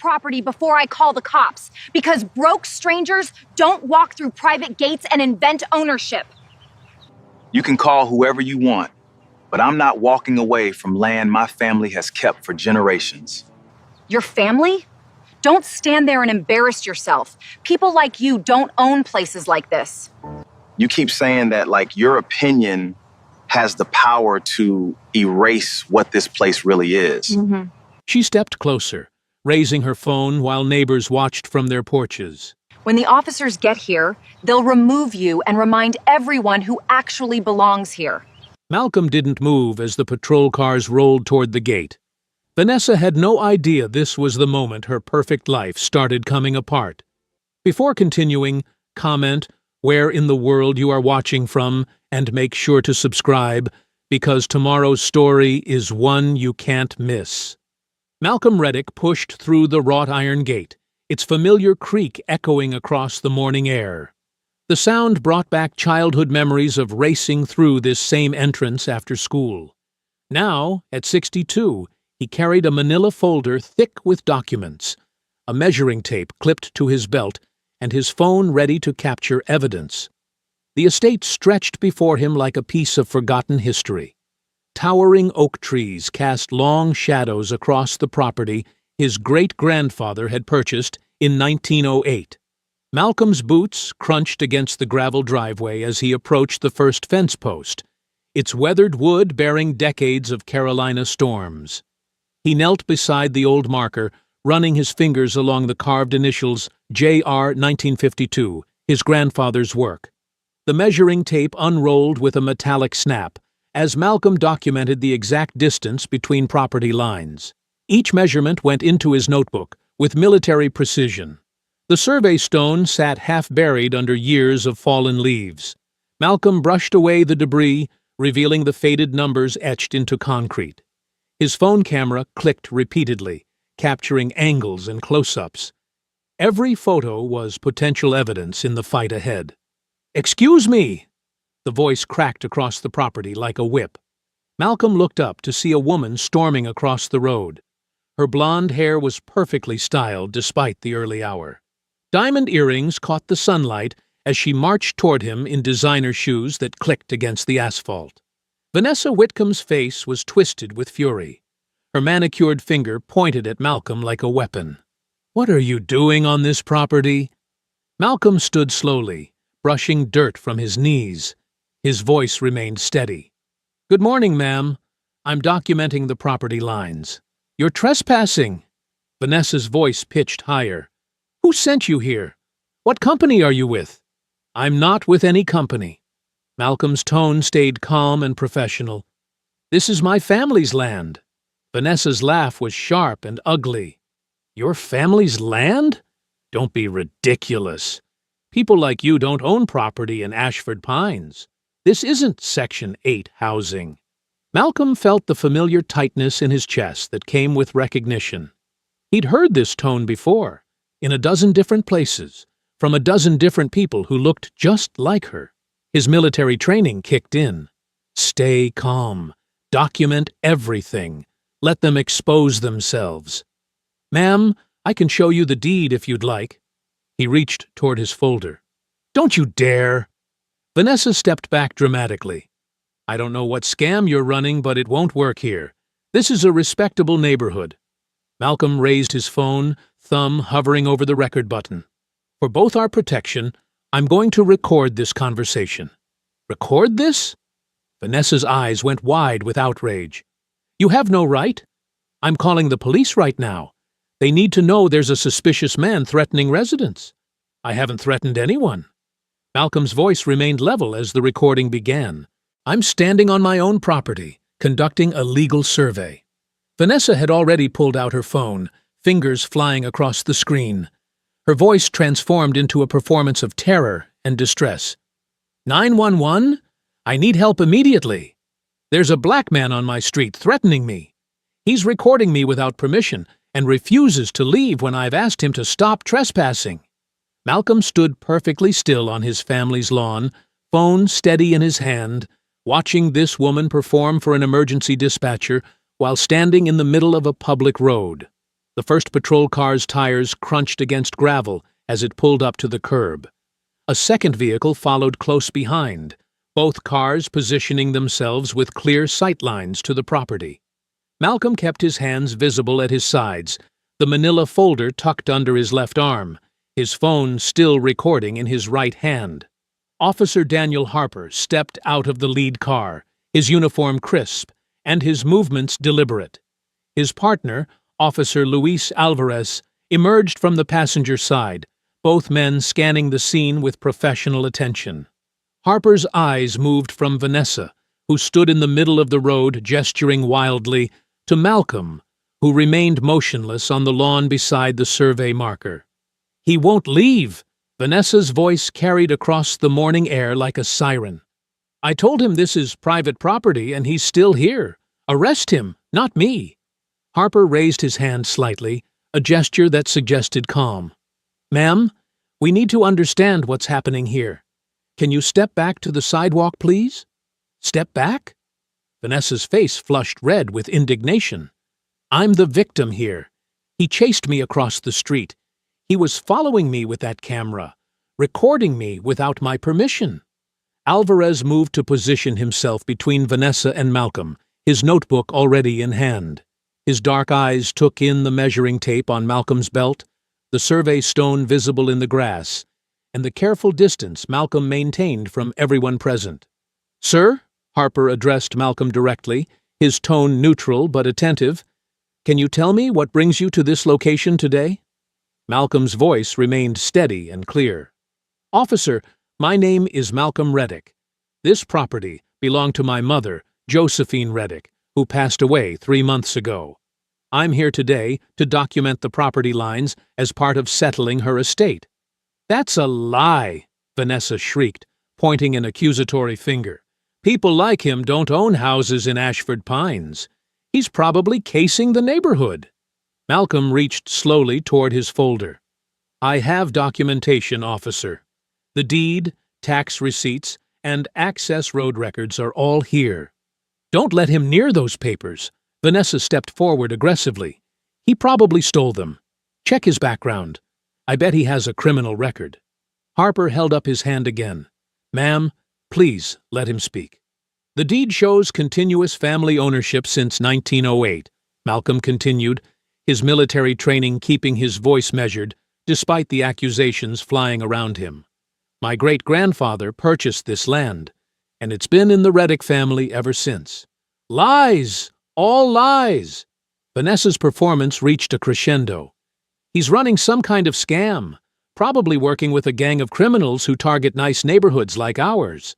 property before I call the cops, because broke strangers don't walk through private gates and invent ownership. You can call whoever you want, but I'm not walking away from land my family has kept for generations. Your family? Don't stand there and embarrass yourself. People like you don't own places like this. You keep saying that like your opinion has the power to erase what this place really is. Mm-hmm. She stepped closer, raising her phone while neighbors watched from their porches. When the officers get here, they'll remove you and remind everyone who actually belongs here. Malcolm didn't move as the patrol cars rolled toward the gate. Vanessa had no idea this was the moment her perfect life started coming apart. Before continuing, comment where in the world you are watching from and make sure to subscribe, because tomorrow's story is one you can't miss. Malcolm Reddick pushed through the wrought iron gate, its familiar creak echoing across the morning air. The sound brought back childhood memories of racing through this same entrance after school. Now, at 62, he carried a manila folder thick with documents, a measuring tape clipped to his belt, and his phone ready to capture evidence. The estate stretched before him like a piece of forgotten history. Towering oak trees cast long shadows across the property his great-grandfather had purchased in 1908. Malcolm's boots crunched against the gravel driveway as he approached the first fence post, its weathered wood bearing decades of Carolina storms. He knelt beside the old marker, running his fingers along the carved initials J.R. 1952, his grandfather's work. The measuring tape unrolled with a metallic snap, as Malcolm documented the exact distance between property lines. Each measurement went into his notebook, with military precision. The survey stone sat half-buried under years of fallen leaves. Malcolm brushed away the debris, revealing the faded numbers etched into concrete. His phone camera clicked repeatedly, capturing angles and close-ups. Every photo was potential evidence in the fight ahead. "Excuse me!" The voice cracked across the property like a whip. Malcolm looked up to see a woman storming across the road. Her blonde hair was perfectly styled despite the early hour. Diamond earrings caught the sunlight as she marched toward him in designer shoes that clicked against the asphalt. Vanessa Whitcomb's face was twisted with fury. Her manicured finger pointed at Malcolm like a weapon. "What are you doing on this property?" Malcolm stood slowly, brushing dirt from his knees. His voice remained steady. "Good morning, ma'am. I'm documenting the property lines." "You're trespassing." Vanessa's voice pitched higher. "Who sent you here? What company are you with?" "I'm not with any company." Malcolm's tone stayed calm and professional. "This is my family's land." Vanessa's laugh was sharp and ugly. "Your family's land? Don't be ridiculous. People like you don't own property in Ashford Pines. This isn't Section 8 housing." Malcolm felt the familiar tightness in his chest that came with recognition. He'd heard this tone before, in a dozen different places, from a dozen different people who looked just like her. His military training kicked in. Stay calm. Document everything. Let them expose themselves. "Ma'am, I can show you the deed if you'd like." He reached toward his folder. "Don't you dare!" Vanessa stepped back dramatically. "I don't know what scam you're running, but it won't work here. This is a respectable neighborhood." Malcolm raised his phone, thumb hovering over the record button. "For both our protection, I'm going to record this conversation." "Record this?" Vanessa's eyes went wide with outrage. "You have no right. I'm calling the police right now. They need to know there's a suspicious man threatening residents." "I haven't threatened anyone." Malcolm's voice remained level as the recording began. "I'm standing on my own property, conducting a legal survey." Vanessa had already pulled out her phone, fingers flying across the screen. Her voice transformed into a performance of terror and distress. 911? I need help immediately. There's a black man on my street threatening me. He's recording me without permission and refuses to leave when I've asked him to stop trespassing." Malcolm stood perfectly still on his family's lawn, phone steady in his hand, watching this woman perform for an emergency dispatcher while standing in the middle of a public road. The first patrol car's tires crunched against gravel as it pulled up to the curb. A second vehicle followed close behind, both cars positioning themselves with clear sightlines to the property. Malcolm kept his hands visible at his sides, the manila folder tucked under his left arm, his phone still recording in his right hand. Officer Daniel Harper stepped out of the lead car, his uniform crisp and his movements deliberate. His partner, Officer Luis Alvarez, emerged from the passenger side, both men scanning the scene with professional attention. Harper's eyes moved from Vanessa, who stood in the middle of the road gesturing wildly, to Malcolm, who remained motionless on the lawn beside the survey marker. "He won't leave!" Vanessa's voice carried across the morning air like a siren. "I told him this is private property and he's still here. Arrest him, not me." Harper raised his hand slightly, a gesture that suggested calm. "Ma'am, we need to understand what's happening here. Can you step back to the sidewalk, please?" "Step back?" Vanessa's face flushed red with indignation. "I'm the victim here. He chased me across the street. He was following me with that camera, recording me without my permission." Alvarez moved to position himself between Vanessa and Malcolm, his notebook already in hand. His dark eyes took in the measuring tape on Malcolm's belt, the survey stone visible in the grass, and the careful distance Malcolm maintained from everyone present. "Sir," Harper addressed Malcolm directly, his tone neutral but attentive, "can you tell me what brings you to this location today?" Malcolm's voice remained steady and clear. "Officer, my name is Malcolm Reddick. This property belonged to my mother, Josephine Reddick, who passed away 3 months ago. I'm here today to document the property lines as part of settling her estate." "That's a lie!" Vanessa shrieked, pointing an accusatory finger. "People like him don't own houses in Ashford Pines. He's probably casing the neighborhood." Malcolm reached slowly toward his folder. "I have documentation, officer. The deed, tax receipts, and access road records are all here." "Don't let him near those papers." Vanessa stepped forward aggressively. "He probably stole them. Check his background. I bet he has a criminal record." Harper held up his hand again. "Ma'am, please let him speak." "The deed shows continuous family ownership since 1908, Malcolm continued, his military training keeping his voice measured, despite the accusations flying around him. "My great-grandfather purchased this land, and it's been in the Reddick family ever since." "Lies! All lies!" Vanessa's performance reached a crescendo. "He's running some kind of scam, probably working with a gang of criminals who target nice neighborhoods like ours."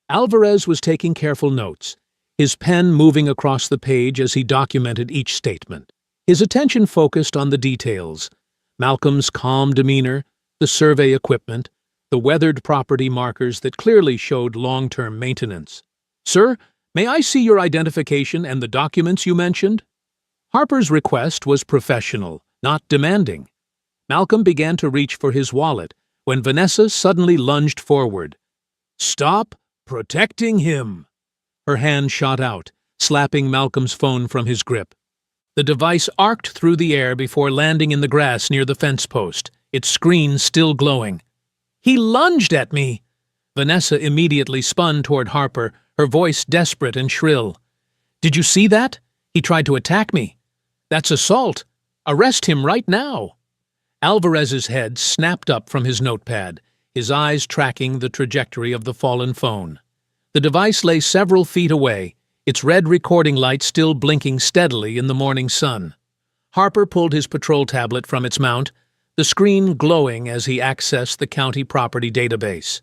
Alvarez was taking careful notes, his pen moving across the page as he documented each statement. His attention focused on the details: Malcolm's calm demeanor, the survey equipment, the weathered property markers that clearly showed long-term maintenance. "Sir, may I see your identification and the documents you mentioned?" Harper's request was professional, not demanding. Malcolm began to reach for his wallet when Vanessa suddenly lunged forward. "Stop protecting him!" Her hand shot out, slapping Malcolm's phone from his grip. The device arced through the air before landing in the grass near the fence post, its screen still glowing. "He lunged at me!" Vanessa immediately spun toward Harper, her voice desperate and shrill. "Did you see that? He tried to attack me. That's assault. Arrest him right now." Alvarez's head snapped up from his notepad, his eyes tracking the trajectory of the fallen phone. The device lay several feet away, its red recording light still blinking steadily in the morning sun. Harper pulled his patrol tablet from its mount, the screen glowing as he accessed the county property database.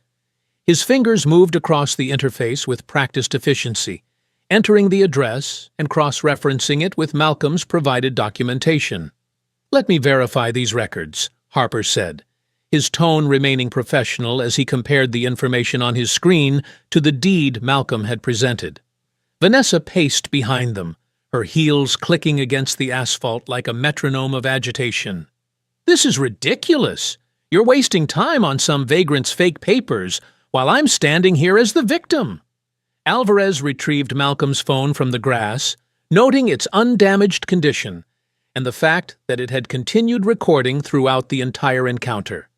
His fingers moved across the interface with practiced efficiency, entering the address and cross-referencing it with Malcolm's provided documentation. "Let me verify these records," Harper said, his tone remaining professional as he compared the information on his screen to the deed Malcolm had presented. Vanessa paced behind them, her heels clicking against the asphalt like a metronome of agitation. "This is ridiculous! You're wasting time on some vagrant's fake papers while I'm standing here as the victim." Alvarez retrieved Malcolm's phone from the grass, noting its undamaged condition, and the fact that it had continued recording throughout the entire encounter.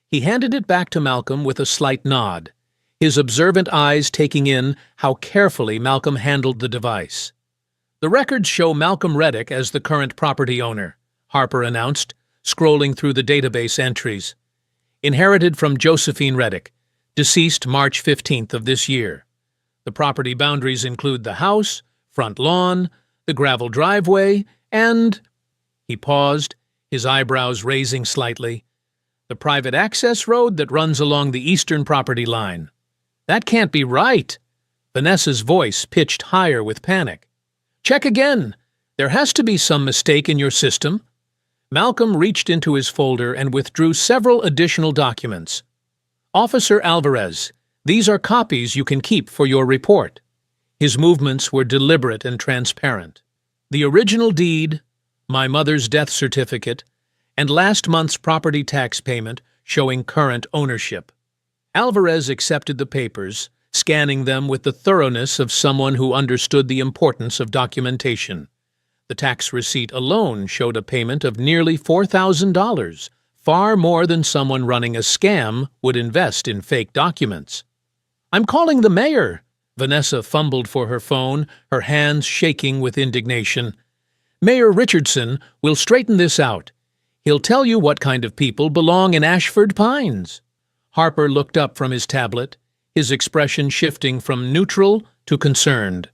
He handed it back to Malcolm with a slight nod, his observant eyes taking in how carefully Malcolm handled the device. "The records show Malcolm Reddick as the current property owner," Harper announced, scrolling through the database entries. "Inherited from Josephine Reddick, deceased March 15th of this year. The property boundaries include the house, front lawn, the gravel driveway, and—" He paused, his eyebrows raising slightly. "The private access road that runs along the eastern property line. That can't be right." Vanessa's voice pitched higher with panic. "Check again. There has to be some mistake in your system." Malcolm reached into his folder and withdrew several additional documents. "Officer Alvarez, these are copies you can keep for your report." His movements were deliberate and transparent. "The original deed, my mother's death certificate, and last month's property tax payment showing current ownership." Alvarez accepted the papers, scanning them with the thoroughness of someone who understood the importance of documentation. The tax receipt alone showed a payment of nearly $4,000, far more than someone running a scam would invest in fake documents. "I'm calling the mayor." Vanessa fumbled for her phone, her hands shaking with indignation. "Mayor Richardson will straighten this out. He'll tell you what kind of people belong in Ashford Pines." Harper looked up from his tablet, his expression shifting from neutral to concerned.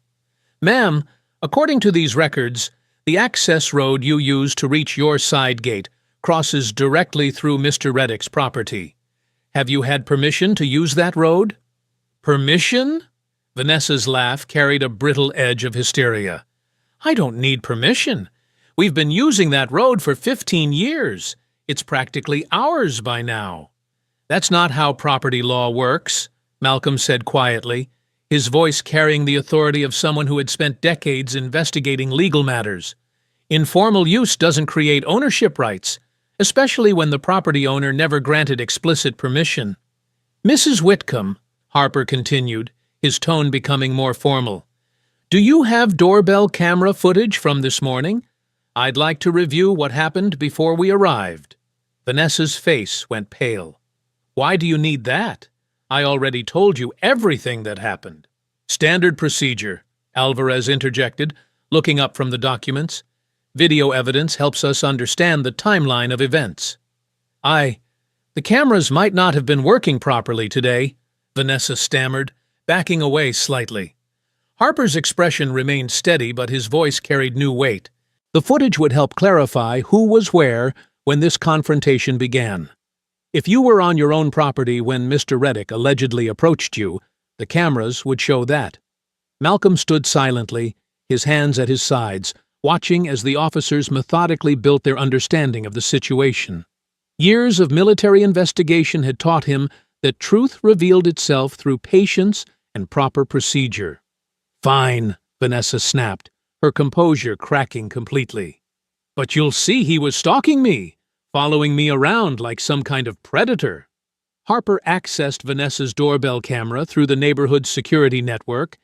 "Ma'am, according to these records, the access road you use to reach your side gate crosses directly through Mr. Reddick's property. Have you had permission to use that road?" "Permission?" Vanessa's laugh carried a brittle edge of hysteria. "I don't need permission. We've been using that road for 15 years. It's practically ours by now." "That's not how property law works," Malcolm said quietly, his voice carrying the authority of someone who had spent decades investigating legal matters. "Informal use doesn't create ownership rights, especially when the property owner never granted explicit permission." "Mrs. Whitcomb," Harper continued, his tone becoming more formal, "do you have doorbell camera footage from this morning? I'd like to review what happened before we arrived." Vanessa's face went pale. "Why do you need that? I already told you everything that happened." "Standard procedure," Alvarez interjected, looking up from the documents. "Video evidence helps us understand the timeline of events." The cameras might not have been working properly today," Vanessa stammered, backing away slightly. Harper's expression remained steady, but his voice carried new weight. "The footage would help clarify who was where when this confrontation began. If you were on your own property when Mr. Reddick allegedly approached you, the cameras would show that." Malcolm stood silently, his hands at his sides, watching as the officers methodically built their understanding of the situation. Years of military investigation had taught him that truth revealed itself through patience and proper procedure. "Fine," Vanessa snapped, her composure cracking completely. "But you'll see he was stalking me, following me around like some kind of predator." Harper accessed Vanessa's doorbell camera through the neighborhood security network,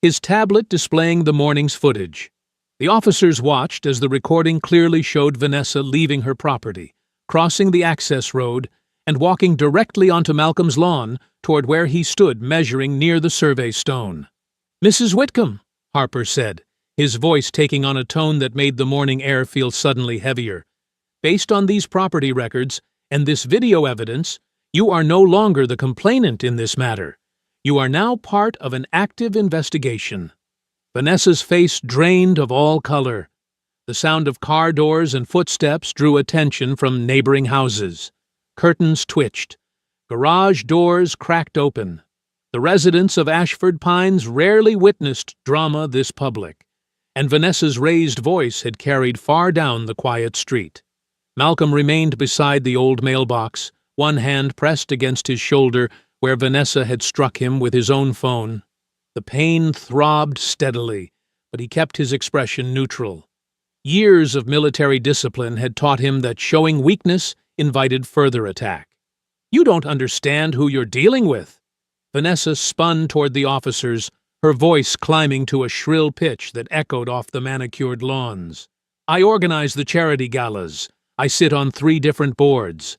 his tablet displaying the morning's footage. The officers watched as the recording clearly showed Vanessa leaving her property, crossing the access road, and walking directly onto Malcolm's lawn toward where he stood measuring near the survey stone. "Mrs. Whitcomb," Harper said, his voice taking on a tone that made the morning air feel suddenly heavier. "Based on these property records and this video evidence, you are no longer the complainant in this matter. You are now part of an active investigation." Vanessa's face drained of all color. The sound of car doors and footsteps drew attention from neighboring houses. Curtains twitched. Garage doors cracked open. The residents of Ashford Pines rarely witnessed drama this public, and Vanessa's raised voice had carried far down the quiet street. Malcolm remained beside the old mailbox, one hand pressed against his shoulder where Vanessa had struck him with his own phone. The pain throbbed steadily, but he kept his expression neutral. Years of military discipline had taught him that showing weakness invited further attack. "You don't understand who you're dealing with." Vanessa spun toward the officers, her voice climbing to a shrill pitch that echoed off the manicured lawns. I organize the charity galas. I sit on 3 different boards.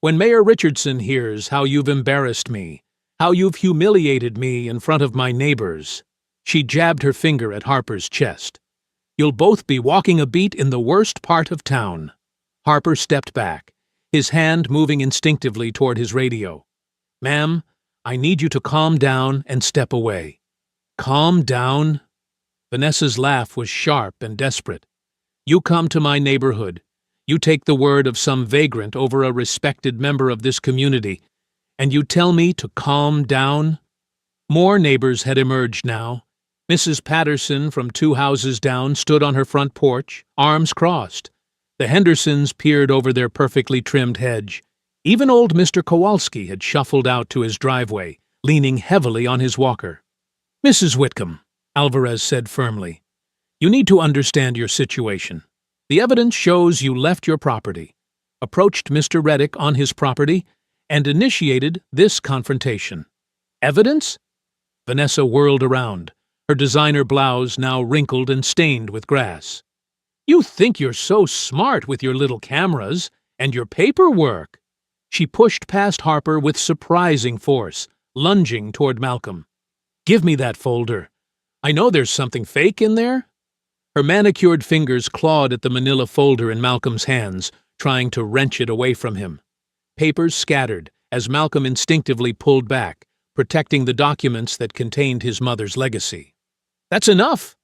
When Mayor Richardson hears how you've embarrassed me, how you've humiliated me in front of my neighbors," she jabbed her finger at Harper's chest, "you'll both be walking a beat in the worst part of town." Harper stepped back, his hand moving instinctively toward his radio. "Ma'am, I need you to calm down and step away." "Calm down?" Vanessa's laugh was sharp and desperate. "You come to my neighborhood. You take the word of some vagrant over a respected member of this community, and you tell me to calm down?" More neighbors had emerged now. Mrs. Patterson from 2 houses down stood on her front porch, arms crossed. The Hendersons peered over their perfectly trimmed hedge. Even old Mr. Kowalski had shuffled out to his driveway, leaning heavily on his walker. "Mrs. Whitcomb," Alvarez said firmly, "you need to understand your situation. The evidence shows you left your property, approached Mr. Reddick on his property, and initiated this confrontation." "Evidence?" Vanessa whirled around, her designer blouse now wrinkled and stained with grass. "You think you're so smart with your little cameras and your paperwork." She pushed past Harper with surprising force, lunging toward Malcolm. "Give me that folder. I know there's something fake in there." Her manicured fingers clawed at the manila folder in Malcolm's hands, trying to wrench it away from him. Papers scattered as Malcolm instinctively pulled back, protecting the documents that contained his mother's legacy. "That's enough!"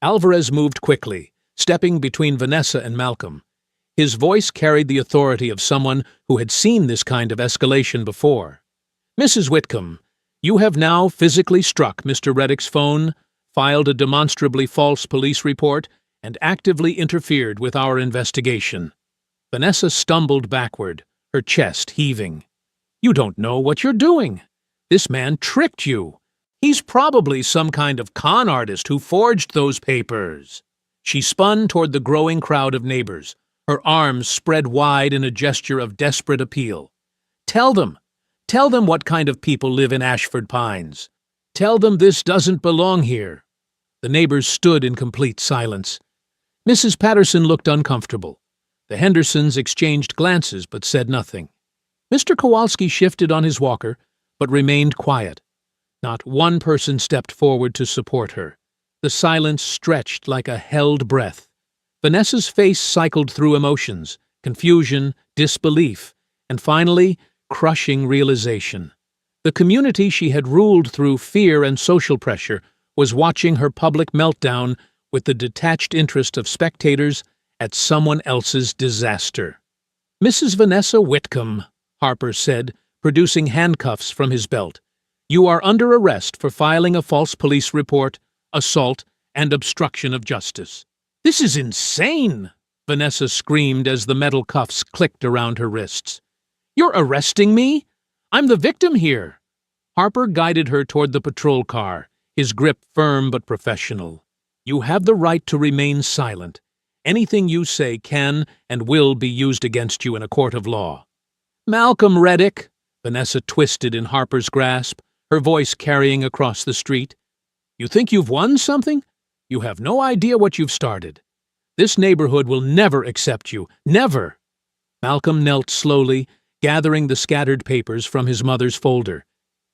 Alvarez moved quickly, stepping between Vanessa and Malcolm. His voice carried the authority of someone who had seen this kind of escalation before. "Mrs. Whitcomb, you have now physically struck Mr. Reddick's phone, filed a demonstrably false police report, and actively interfered with our investigation." Vanessa stumbled backward, her chest heaving. "You don't know what you're doing. This man tricked you. He's probably some kind of con artist who forged those papers." She spun toward the growing crowd of neighbors, her arms spread wide in a gesture of desperate appeal. Tell them what kind of people live in Ashford Pines. Tell them this doesn't belong here." The neighbors stood in complete silence. Mrs. Patterson looked uncomfortable. The Hendersons exchanged glances but said nothing. Mr. Kowalski shifted on his walker, but remained quiet. Not one person stepped forward to support her. The silence stretched like a held breath. Vanessa's face cycled through emotions, confusion, disbelief, and finally, crushing realization. The community she had ruled through fear and social pressure was watching her public meltdown with the detached interest of spectators at someone else's disaster. "Mrs. Vanessa Whitcomb," Harper said, producing handcuffs from his belt, "you are under arrest for filing a false police report, assault, and obstruction of justice." "This is insane!" Vanessa screamed as the metal cuffs clicked around her wrists. "You're arresting me? I'm the victim here." Harper guided her toward the patrol car, his grip firm but professional. "You have the right to remain silent. Anything you say can and will be used against you in a court of law." "Malcolm Reddick," Vanessa twisted in Harper's grasp, her voice carrying across the street. "You think you've won something? You have no idea what you've started. This neighborhood will never accept you. Never." Malcolm knelt slowly, gathering the scattered papers from his mother's folder.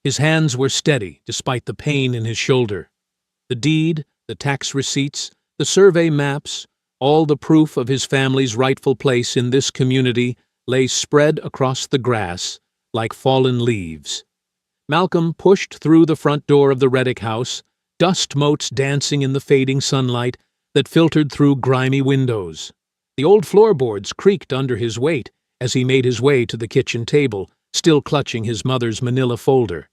His hands were steady, despite the pain in his shoulder. The deed, the tax receipts, the survey maps, all the proof of his family's rightful place in this community lay spread across the grass like fallen leaves. Malcolm pushed through the front door of the Reddick house, dust motes dancing in the fading sunlight that filtered through grimy windows. The old floorboards creaked under his weight as he made his way to the kitchen table, still clutching his mother's manila folder.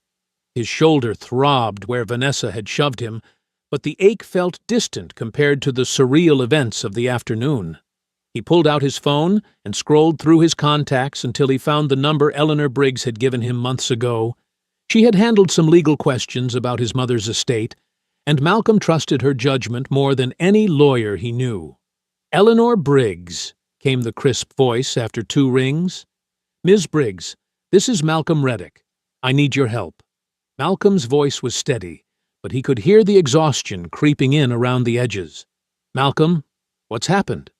His shoulder throbbed where Vanessa had shoved him, but the ache felt distant compared to the surreal events of the afternoon. He pulled out his phone and scrolled through his contacts until he found the number Eleanor Briggs had given him months ago. She had handled some legal questions about his mother's estate, and Malcolm trusted her judgment more than any lawyer he knew. "Eleanor Briggs," came the crisp voice after 2 rings. "Ms. Briggs, this is Malcolm Reddick. I need your help." Malcolm's voice was steady, but he could hear the exhaustion creeping in around the edges. "Malcolm, what's happened?"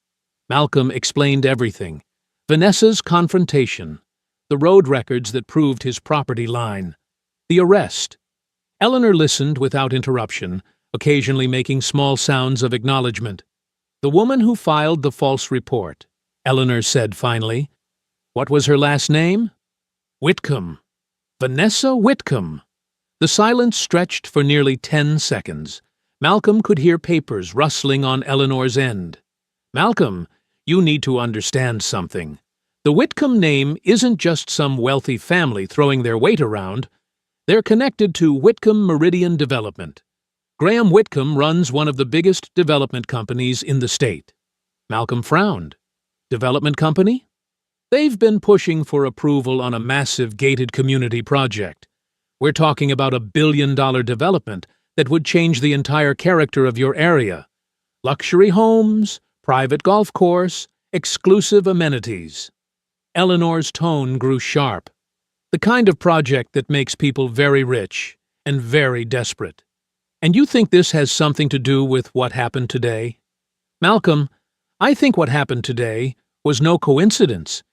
Malcolm explained everything. Vanessa's confrontation, the road records that proved his property line, the arrest. Eleanor listened without interruption, occasionally making small sounds of acknowledgement. "The woman who filed the false report," Eleanor said finally. "What was her last name?" "Whitcomb. Vanessa Whitcomb." The silence stretched for nearly 10 seconds. Malcolm could hear papers rustling on Eleanor's end. "Malcolm, you need to understand something. The Whitcomb name isn't just some wealthy family throwing their weight around. They're connected to Whitcomb Meridian Development. Graham Whitcomb runs one of the biggest development companies in the state." Malcolm frowned. "Development company?" "They've been pushing for approval on a massive gated community project. We're talking about $1 billion development that would change the entire character of your area. Luxury homes, private golf course, exclusive amenities." Eleanor's tone grew sharp. "The kind of project that makes people very rich and very desperate. And you think this has something to do with what happened today?" "Malcolm, I think what happened today was no coincidence.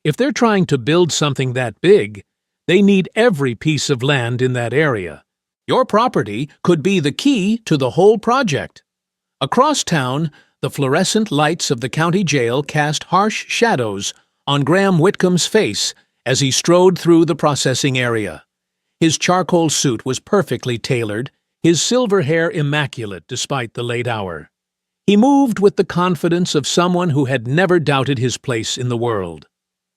If they're trying to build something that big, they need every piece of land in that area. Your property could be the key to the whole project." Across town, the fluorescent lights of the county jail cast harsh shadows on Graham Whitcomb's face as he strode through the processing area. His charcoal suit was perfectly tailored, his silver hair immaculate despite the late hour. He moved with the confidence of someone who had never doubted his place in the world.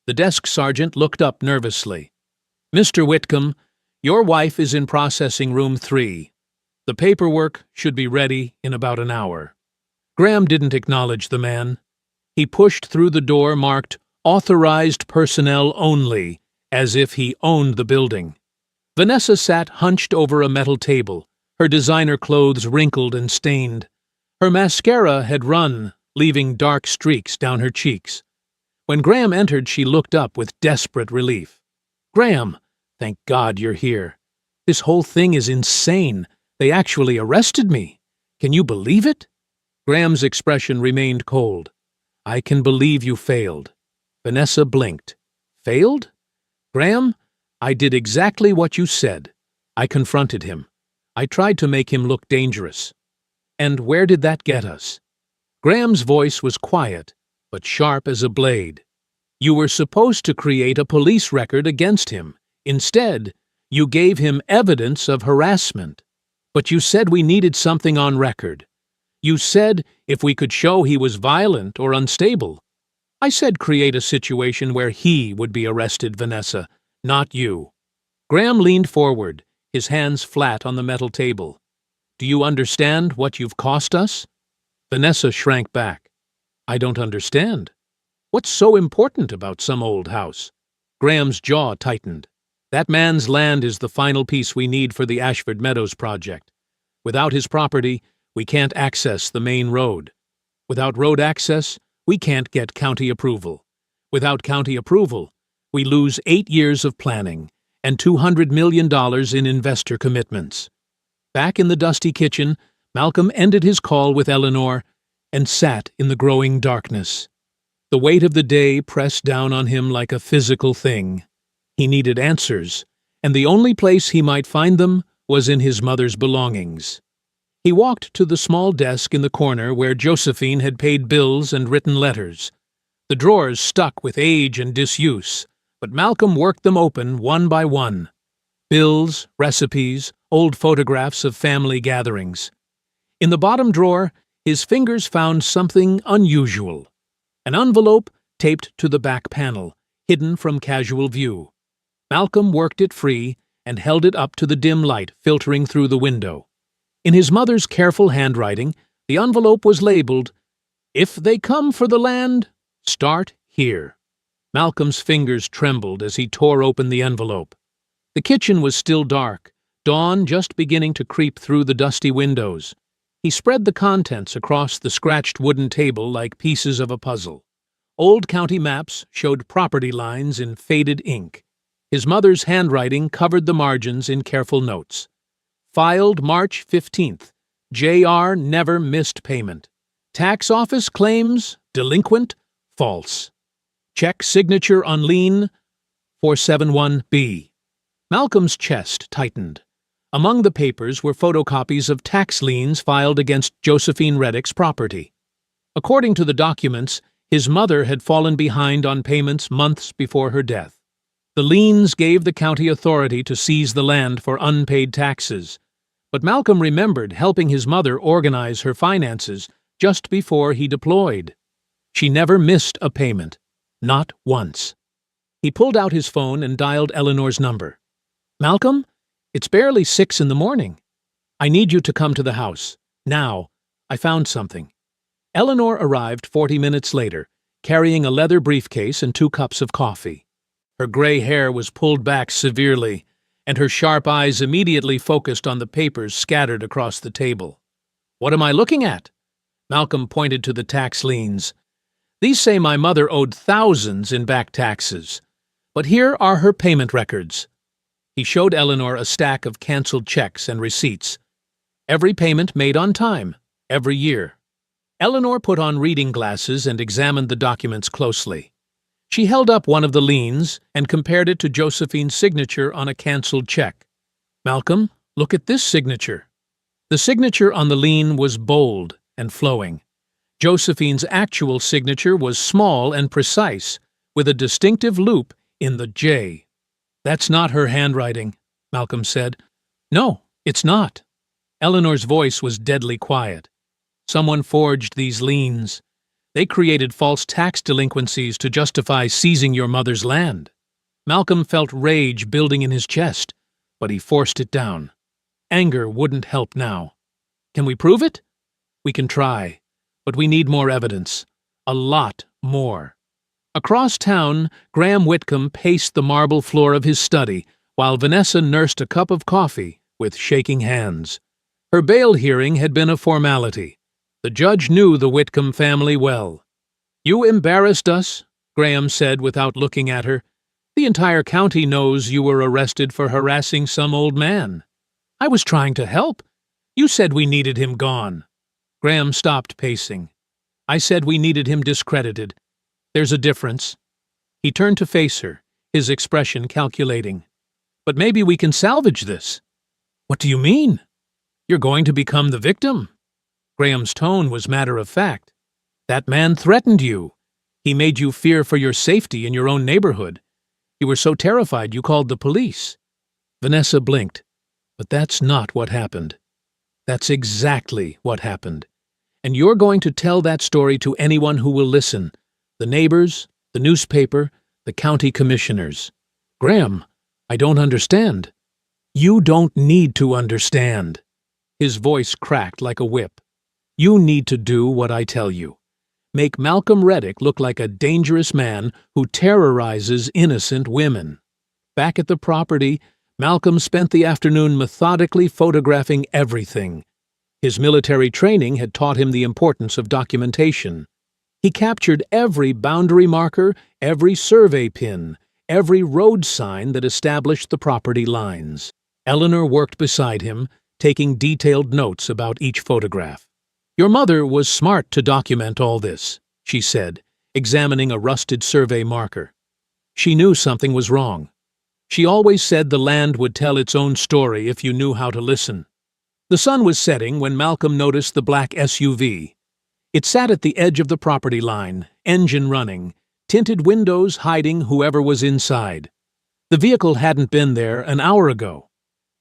The desk sergeant looked up nervously. "Mr. Whitcomb, your wife is in processing room 3. The paperwork should be ready in about an hour." Graham didn't acknowledge the man. He pushed through the door marked "Authorized Personnel Only," as if he owned the building. Vanessa sat hunched over a metal table, her designer clothes wrinkled and stained. Her mascara had run, leaving dark streaks down her cheeks. When Graham entered, she looked up with desperate relief. "Graham, thank God you're here. This whole thing is insane. They actually arrested me. Can you believe it?" Graham's expression remained cold. "I can believe you failed." Vanessa blinked. "Failed?" "Graham, I did exactly what you said. I confronted him. I tried to make him look dangerous." "And where did that get us?" Graham's voice was quiet, but sharp as a blade. "You were supposed to create a police record against him. Instead, you gave him evidence of harassment. But you said we needed something on record. You said if we could show he was violent or unstable. I said create a situation where he would be arrested, Vanessa, not you." Graham leaned forward, his hands flat on the metal table. "Do you understand what you've cost us?" Vanessa shrank back. "I don't understand. What's so important about some old house?" Graham's jaw tightened. "That man's land is the final piece we need for the Ashford Meadows project. Without his property, we can't access the main road. Without road access, we can't get county approval. Without county approval, we lose 8 years of planning and $200 million in investor commitments." Back in the dusty kitchen, Malcolm ended his call with Eleanor and sat in the growing darkness. The weight of the day pressed down on him like a physical thing. He needed answers, and the only place he might find them was in his mother's belongings. He walked to the small desk in the corner where Josephine had paid bills and written letters. The drawers stuck with age and disuse, but Malcolm worked them open one by one. Bills, recipes, old photographs of family gatherings. In the bottom drawer, his fingers found something unusual. An envelope taped to the back panel, hidden from casual view. Malcolm worked it free and held it up to the dim light filtering through the window. In his mother's careful handwriting, the envelope was labeled, "If they come for the land, start here." Malcolm's fingers trembled as he tore open the envelope. The kitchen was still dark, dawn just beginning to creep through the dusty windows. He spread the contents across the scratched wooden table like pieces of a puzzle. Old county maps showed property lines in faded ink. His mother's handwriting covered the margins in careful notes. Filed March 15th. J.R. never missed payment. Tax office claims Delinquent? False. Check signature on lien 471B. Malcolm's chest tightened. Among the papers were photocopies of tax liens filed against Josephine Reddick's property. According to the documents, his mother had fallen behind on payments months before her death. The liens gave the county authority to seize the land for unpaid taxes, but Malcolm remembered helping his mother organize her finances just before he deployed. She never missed a payment, not once. He pulled out his phone and dialed Eleanor's number. "Malcolm, it's barely 6 in the morning. I need you to come to the house. Now, I found something." Eleanor arrived 40 minutes later, carrying a leather briefcase and 2 cups of coffee. Her gray hair was pulled back severely, and her sharp eyes immediately focused on the papers scattered across the table. "What am I looking at?" Malcolm pointed to the tax liens. "These say my mother owed thousands in back taxes, but here are her payment records." He showed Eleanor a stack of canceled checks and receipts. Every payment made on time, every year. Eleanor put on reading glasses and examined the documents closely. She held up one of the liens and compared it to Josephine's signature on a canceled check. "Malcolm, look at this signature." The signature on the lien was bold and flowing. Josephine's actual signature was small and precise, with a distinctive loop in the J. "That's not her handwriting," Malcolm said. "No, it's not." Eleanor's voice was deadly quiet. "Someone forged these liens. They created false tax delinquencies to justify seizing your mother's land." Malcolm felt rage building in his chest, but he forced it down. Anger wouldn't help now. "Can we prove it?" "We can try, but we need more evidence. A lot more." Across town, Graham Whitcomb paced the marble floor of his study, while Vanessa nursed a cup of coffee with shaking hands. Her bail hearing had been a formality. The judge knew the Whitcomb family well. "You embarrassed us," Graham said without looking at her. "The entire county knows you were arrested for harassing some old man." "I was trying to help. You said we needed him gone." Graham stopped pacing. "I said we needed him discredited. There's a difference." He turned to face her, his expression calculating. "But maybe we can salvage this." "What do you mean?" "You're going to become the victim." Graham's tone was matter-of-fact. "That man threatened you. He made you fear for your safety in your own neighborhood. You were so terrified you called the police." Vanessa blinked. "But that's not what happened." "That's exactly what happened. And you're going to tell that story to anyone who will listen. The neighbors, the newspaper, the county commissioners." "Graham, I don't understand." "You don't need to understand." His voice cracked like a whip. "You need to do what I tell you. Make Malcolm Reddick look like a dangerous man who terrorizes innocent women." Back at the property, Malcolm spent the afternoon methodically photographing everything. His military training had taught him the importance of documentation. He captured every boundary marker, every survey pin, every road sign that established the property lines. Eleanor worked beside him, taking detailed notes about each photograph. "Your mother was smart to document all this," she said, examining a rusted survey marker. "She knew something was wrong. She always said the land would tell its own story if you knew how to listen." The sun was setting when Malcolm noticed the black SUV. It sat at the edge of the property line, engine running, tinted windows hiding whoever was inside. The vehicle hadn't been there an hour ago.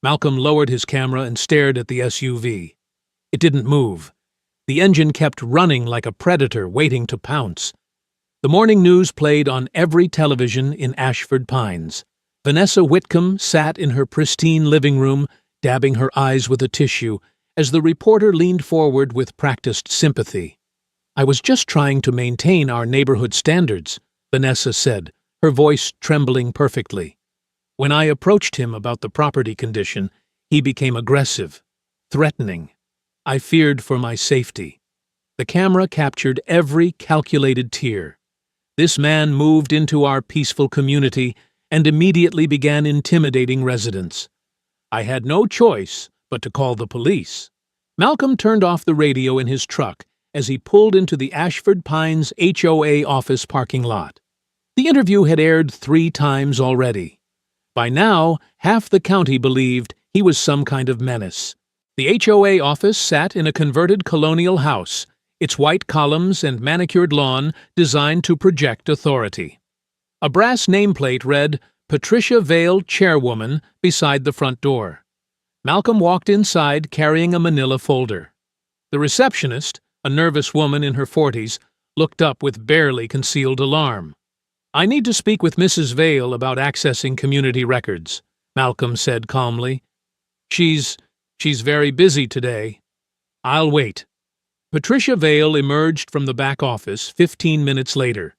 Malcolm lowered his camera and stared at the SUV. It didn't move. The engine kept running like a predator waiting to pounce. The morning news played on every television in Ashford Pines. Vanessa Whitcomb sat in her pristine living room, dabbing her eyes with a tissue, as the reporter leaned forward with practiced sympathy. "I was just trying to maintain our neighborhood standards," Vanessa said, her voice trembling perfectly. "When I approached him about the property condition, he became aggressive, threatening. I feared for my safety." The camera captured every calculated tear. This man moved into our peaceful community and immediately began intimidating residents. I had no choice but to call the police. Malcolm turned off the radio in his truck as he pulled into the Ashford Pines HOA office parking lot. The interview had aired 3 times already. By now, half the county believed he was some kind of menace. The HOA office sat in a converted colonial house, its white columns and manicured lawn designed to project authority. A brass nameplate read, "Patricia Vale, Chairwoman," beside the front door. Malcolm walked inside carrying a manila folder. The receptionist, a nervous woman in her 40s, looked up with barely concealed alarm. "I need to speak with Mrs. Vale about accessing community records," Malcolm said calmly. She's very busy today. I'll wait." Patricia Vale emerged from the back office 15 minutes later.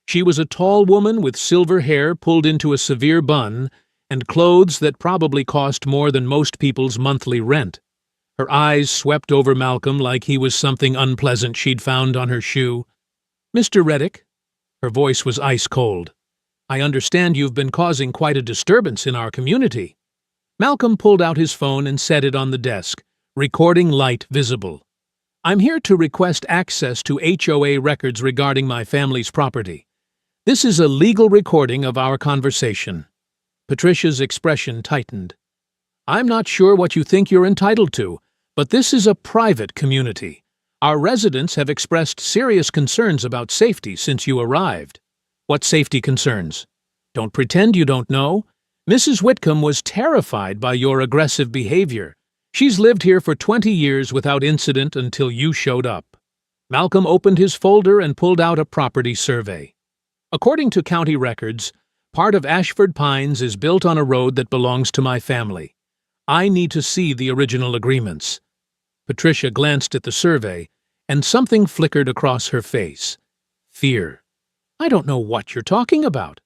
She was a tall woman with silver hair pulled into a severe bun and clothes that probably cost more than most people's monthly rent. Her eyes swept over Malcolm like he was something unpleasant she'd found on her shoe. "Mr. Reddick," her voice was ice-cold, "I understand you've been causing quite a disturbance in our community." Malcolm pulled out his phone and set it on the desk, recording light visible. "I'm here to request access to HOA records regarding my family's property. This is a legal recording of our conversation." Patricia's expression tightened. "I'm not sure what you think you're entitled to, but this is a private community. Our residents have expressed serious concerns about safety since you arrived." "What safety concerns?" "Don't pretend you don't know. Mrs. Whitcomb was terrified by your aggressive behavior. She's lived here for 20 years without incident until you showed up." Malcolm opened his folder and pulled out a property survey. "According to county records, part of Ashford Pines is built on a road that belongs to my family. I need to see the original agreements." Patricia glanced at the survey, and something flickered across her face. Fear. "I don't know what you're talking about."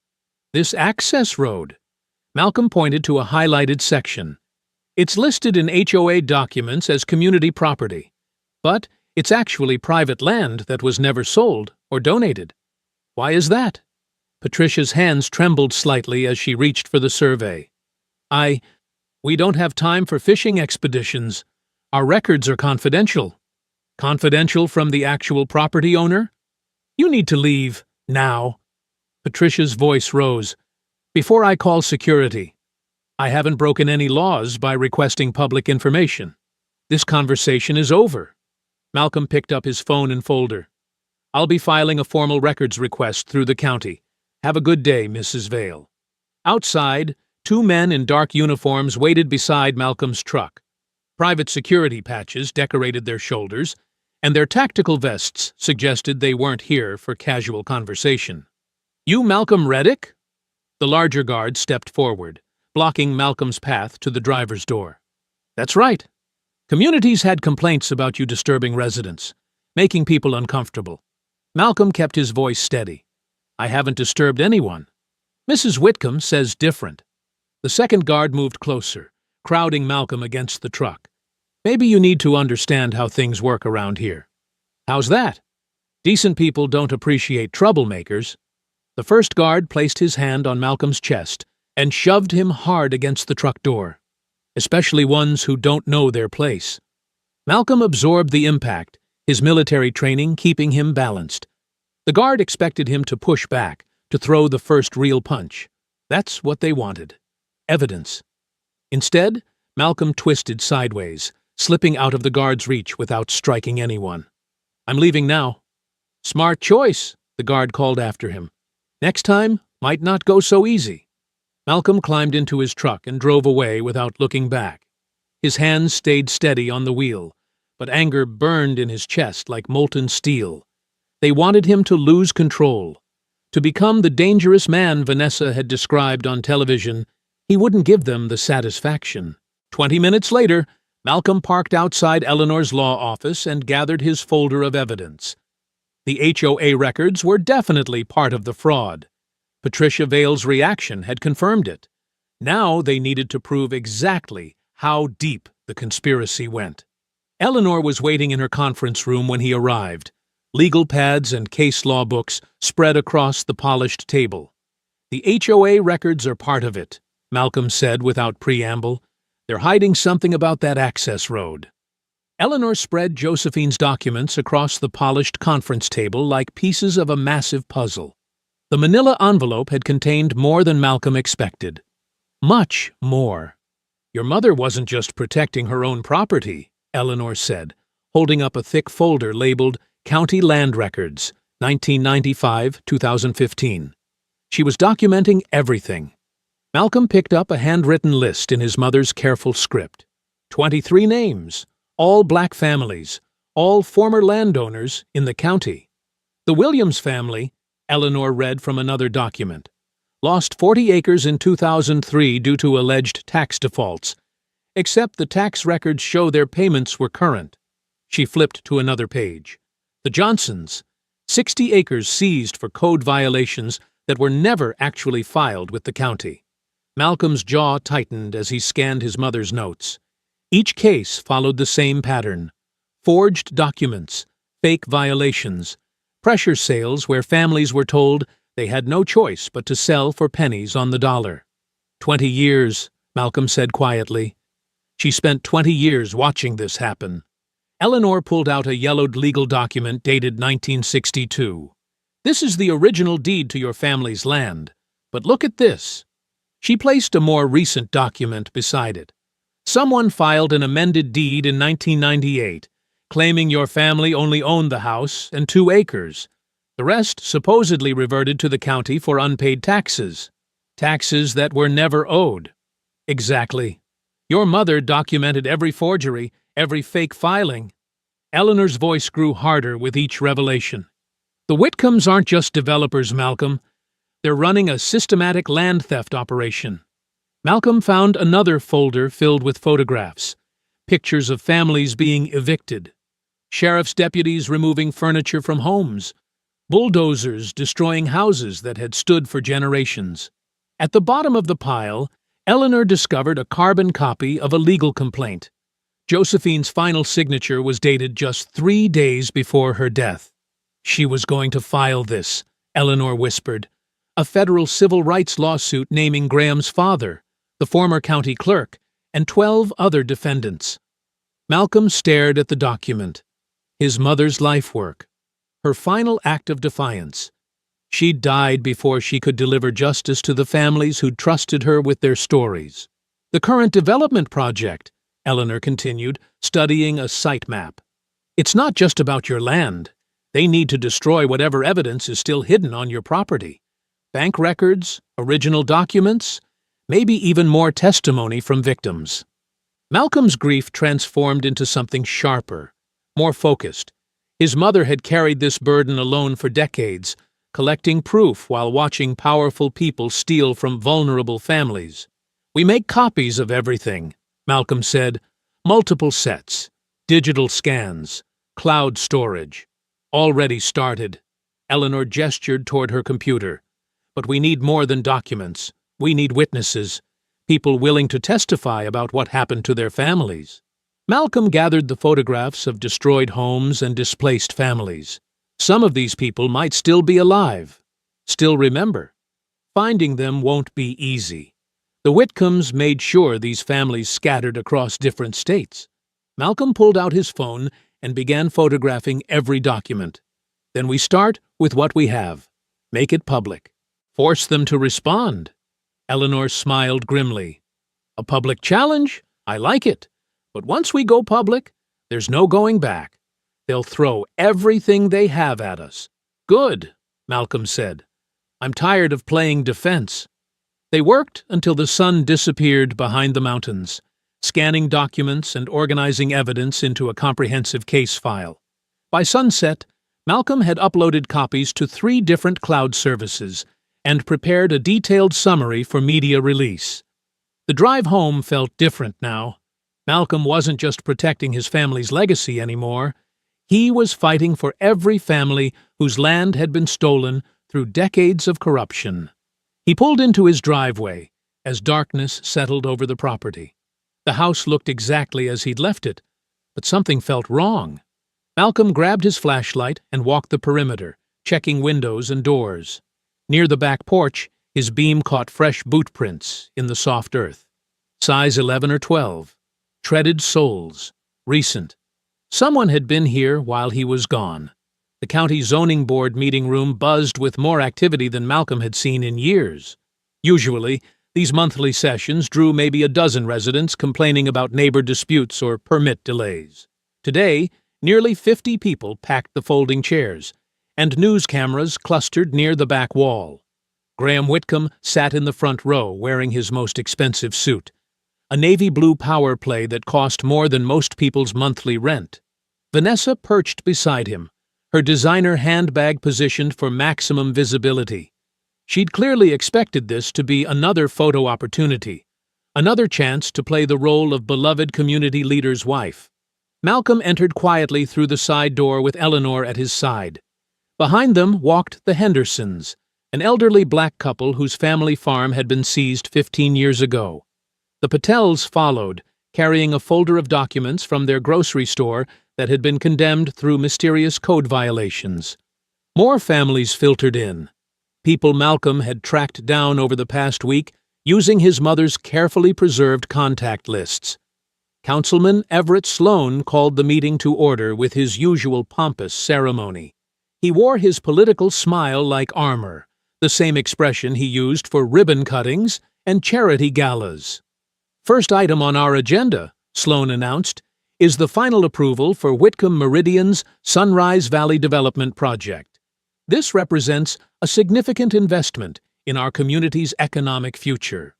"This access road." Malcolm pointed to a highlighted section. "It's listed in HOA documents as community property, but it's actually private land that was never sold or donated." "Why is that?" Patricia's hands trembled slightly as she reached for the survey. We don't have time for fishing expeditions. Our records are confidential." "Confidential from the actual property owner?" "You need to leave, now." Patricia's voice rose. "Before I call security. I haven't broken any laws by requesting public information. This conversation is over." Malcolm picked up his phone and folder. "I'll be filing a formal records request through the county. Have a good day, Mrs. Vale." Outside, 2 men in dark uniforms waited beside Malcolm's truck. Private security patches decorated their shoulders, and their tactical vests suggested they weren't here for casual conversation. "You Malcolm Reddick?" The larger guard stepped forward, blocking Malcolm's path to the driver's door. "That's right. Communities had complaints about you disturbing residents, making people uncomfortable." Malcolm kept his voice steady. "I haven't disturbed anyone. Mrs. Whitcomb says different." The second guard moved closer, crowding Malcolm against the truck. "Maybe you need to understand how things work around here." "How's that?" "Decent people don't appreciate troublemakers." The first guard placed his hand on Malcolm's chest and shoved him hard against the truck door. "Especially ones who don't know their place." Malcolm absorbed the impact, his military training keeping him balanced. The guard expected him to push back, to throw the first real punch. That's what they wanted. Evidence. Instead, Malcolm twisted sideways, slipping out of the guard's reach without striking anyone. "I'm leaving now." "Smart choice," the guard called after him. "Next time might not go so easy." Malcolm climbed into his truck and drove away without looking back. His hands stayed steady on the wheel, but anger burned in his chest like molten steel. They wanted him to lose control, to become the dangerous man Vanessa had described on television. He wouldn't give them the satisfaction. 20 minutes later, Malcolm parked outside Eleanor's law office and gathered his folder of evidence. The HOA records were definitely part of the fraud. Patricia Vale's reaction had confirmed it. Now they needed to prove exactly how deep the conspiracy went. Eleanor was waiting in her conference room when he arrived, legal pads and case law books spread across the polished table. "The HOA records are part of it," Malcolm said without preamble. "They're hiding something about that access road." Eleanor spread Josephine's documents across the polished conference table like pieces of a massive puzzle. The manila envelope had contained more than Malcolm expected. Much more. "Your mother wasn't just protecting her own property," Eleanor said, holding up a thick folder labeled County Land Records, 1995-2015. She was documenting everything. Malcolm picked up a handwritten list in his mother's careful script. 23 names, all black families, all former landowners in the county. The Williams family, Eleanor read from another document, lost 40 acres in 2003 due to alleged tax defaults, except the tax records show their payments were current. She flipped to another page. The Johnsons, 60 acres seized for code violations that were never actually filed with the county. Malcolm's jaw tightened as he scanned his mother's notes. Each case followed the same pattern: forged documents, fake violations, pressure sales where families were told they had no choice but to sell for pennies on the dollar. 20 years, Malcolm said quietly. She spent 20 years watching this happen. Eleanor pulled out a yellowed legal document dated 1962. "This is the original deed to your family's land, but look at this." She placed a more recent document beside it. "Someone filed an amended deed in 1998, claiming your family only owned the house and 2 acres. The rest supposedly reverted to the county for unpaid taxes. Taxes that were never owed." "Exactly. Your mother documented every forgery, every fake filing." Eleanor's voice grew harder with each revelation. "The Whitcombs aren't just developers, Malcolm. They're running a systematic land theft operation." Malcolm found another folder filled with photographs, pictures of families being evicted, sheriff's deputies removing furniture from homes, bulldozers destroying houses that had stood for generations. At the bottom of the pile, Eleanor discovered a carbon copy of a legal complaint. Josephine's final signature was dated just 3 days before her death. "She was going to file this," Eleanor whispered. "A federal civil rights lawsuit naming Graham's father, the former county clerk, and 12 other defendants." Malcolm stared at the document. His mother's life work. Her final act of defiance. She died before she could deliver justice to the families who'd trusted her with their stories. "The current development project," Eleanor continued, studying a site map. "It's not just about your land. They need to destroy whatever evidence is still hidden on your property. Bank records, original documents, maybe even more testimony from victims." Malcolm's grief transformed into something sharper, more focused. His mother had carried this burden alone for decades, collecting proof while watching powerful people steal from vulnerable families. "We make copies of everything," Malcolm said. "Multiple sets, digital scans, cloud storage. Already started." Eleanor gestured toward her computer. "But we need more than documents. We need witnesses, people willing to testify about what happened to their families." Malcolm gathered the photographs of destroyed homes and displaced families. Some of these people might still be alive, still remember. Finding them won't be easy. The Whitcombs made sure these families scattered across different states. Malcolm pulled out his phone and began photographing every document. "Then we start with what we have. Make it public. Force them to respond." Eleanor smiled grimly. "A public challenge? I like it. But once we go public, there's no going back. They'll throw everything they have at us." "Good," Malcolm said. "I'm tired of playing defense." They worked until the sun disappeared behind the mountains, scanning documents and organizing evidence into a comprehensive case file. By sunset, Malcolm had uploaded copies to 3 different cloud services and prepared a detailed summary for media release. The drive home felt different now. Malcolm wasn't just protecting his family's legacy anymore. He was fighting for every family whose land had been stolen through decades of corruption. He pulled into his driveway as darkness settled over the property. The house looked exactly as he'd left it, but something felt wrong. Malcolm grabbed his flashlight and walked the perimeter, checking windows and doors. Near the back porch, his beam caught fresh boot prints in the soft earth. Size 11 or 12. Treaded soles. Recent. Someone had been here while he was gone. The county zoning board meeting room buzzed with more activity than Malcolm had seen in years. Usually, these monthly sessions drew maybe a dozen residents complaining about neighbor disputes or permit delays. Today, nearly 50 people packed the folding chairs, and news cameras clustered near the back wall. Graham Whitcomb sat in the front row wearing his most expensive suit, a navy blue power play that cost more than most people's monthly rent. Vanessa perched beside him, her designer handbag positioned for maximum visibility. She'd clearly expected this to be another photo opportunity, another chance to play the role of beloved community leader's wife. Malcolm entered quietly through the side door with Eleanor at his side. Behind them walked the Hendersons, an elderly black couple whose family farm had been seized 15 years ago. The Patels followed, carrying a folder of documents from their grocery store that had been condemned through mysterious code violations. More families filtered in, people Malcolm had tracked down over the past week using his mother's carefully preserved contact lists. Councilman Everett Sloan called the meeting to order with his usual pompous ceremony. He wore his political smile like armor, the same expression he used for ribbon cuttings and charity galas. First item on our agenda, Sloan announced, is the final approval for Whitcomb Meridian's Sunrise Valley Development Project. This represents a significant investment in our community's economic future.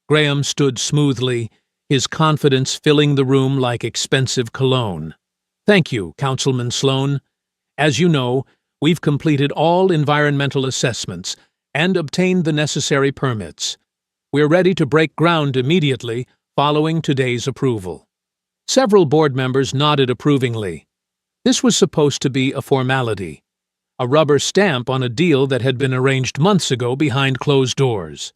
Graham stood smoothly, his confidence filling the room like expensive cologne. Thank you, Councilman Sloan. As you know, we've completed all environmental assessments and obtained the necessary permits. We're ready to break ground immediately following today's approval. Several board members nodded approvingly. This was supposed to be a formality, a rubber stamp on a deal that had been arranged months ago behind closed doors.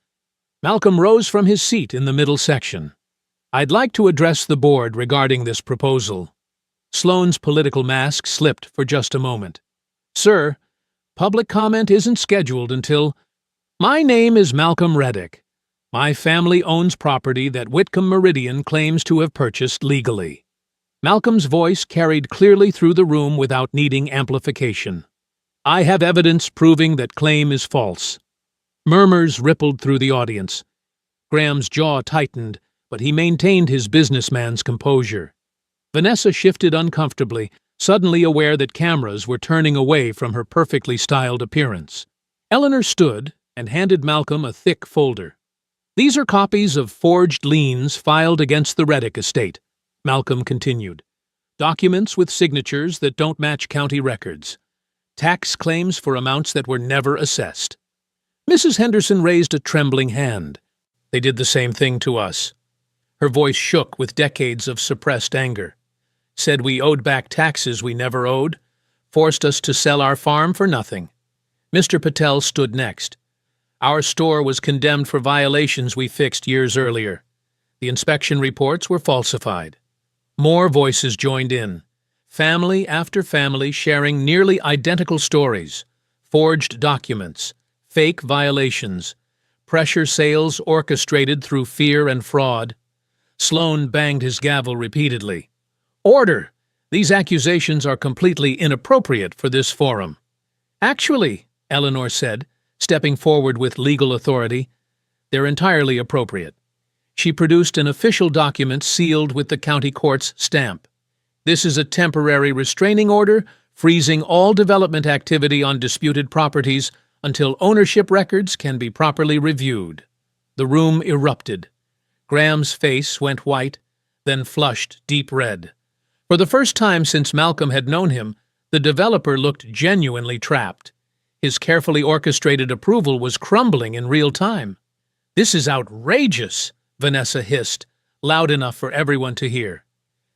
Malcolm rose from his seat in the middle section. I'd like to address the board regarding this proposal. Sloan's political mask slipped for just a moment. Sir, public comment isn't scheduled until... My name is Malcolm Reddick. My family owns property that Whitcomb Meridian claims to have purchased legally. Malcolm's voice carried clearly through the room without needing amplification. I have evidence proving that claim is false. Murmurs rippled through the audience. Graham's jaw tightened, but he maintained his businessman's composure. Vanessa shifted uncomfortably, suddenly aware that cameras were turning away from her perfectly styled appearance. Eleanor stood and handed Malcolm a thick folder. These are copies of forged liens filed against the Reddick estate, Malcolm continued. Documents with signatures that don't match county records. Tax claims for amounts that were never assessed. Mrs. Henderson raised a trembling hand. They did the same thing to us. Her voice shook with decades of suppressed anger. Said we owed back taxes we never owed. Forced us to sell our farm for nothing. Mr. Patel stood next. Our store was condemned for violations we fixed years earlier. The inspection reports were falsified. More voices joined in. Family after family sharing nearly identical stories. Forged documents. Fake violations. Pressure sales orchestrated through fear and fraud. Sloan banged his gavel repeatedly. Order! These accusations are completely inappropriate for this forum. Actually, Eleanor said, stepping forward with legal authority, they're entirely appropriate. She produced an official document sealed with the county court's stamp. This is a temporary restraining order, freezing all development activity on disputed properties until ownership records can be properly reviewed. The room erupted. Graham's face went white, then flushed deep red. For the first time since Malcolm had known him, the developer looked genuinely trapped. His carefully orchestrated approval was crumbling in real time. This is outrageous, Vanessa hissed, loud enough for everyone to hear.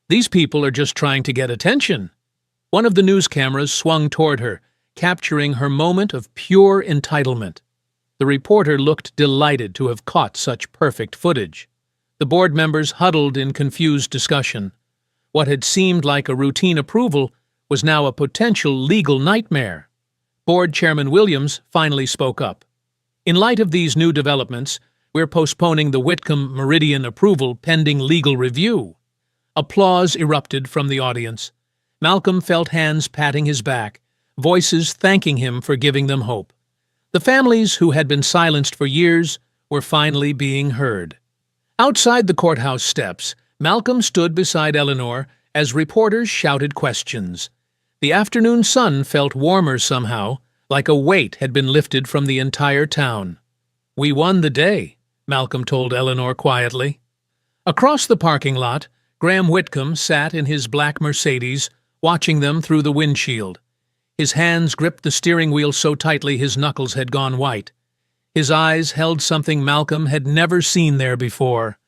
These people are just trying to get attention. One of the news cameras swung toward her, capturing her moment of pure entitlement. The reporter looked delighted to have caught such perfect footage. The board members huddled in confused discussion. What had seemed like a routine approval was now a potential legal nightmare. Board Chairman Williams finally spoke up. In light of these new developments, we're postponing the Whitcomb Meridian approval pending legal review. Applause erupted from the audience. Malcolm felt hands patting his back, voices thanking him for giving them hope. The families who had been silenced for years were finally being heard. Outside the courthouse steps, Malcolm stood beside Eleanor as reporters shouted questions. The afternoon sun felt warmer somehow, like a weight had been lifted from the entire town. "We won the day," Malcolm told Eleanor quietly. Across the parking lot, Graham Whitcomb sat in his black Mercedes, watching them through the windshield. His hands gripped the steering wheel so tightly his knuckles had gone white. His eyes held something Malcolm had never seen there before: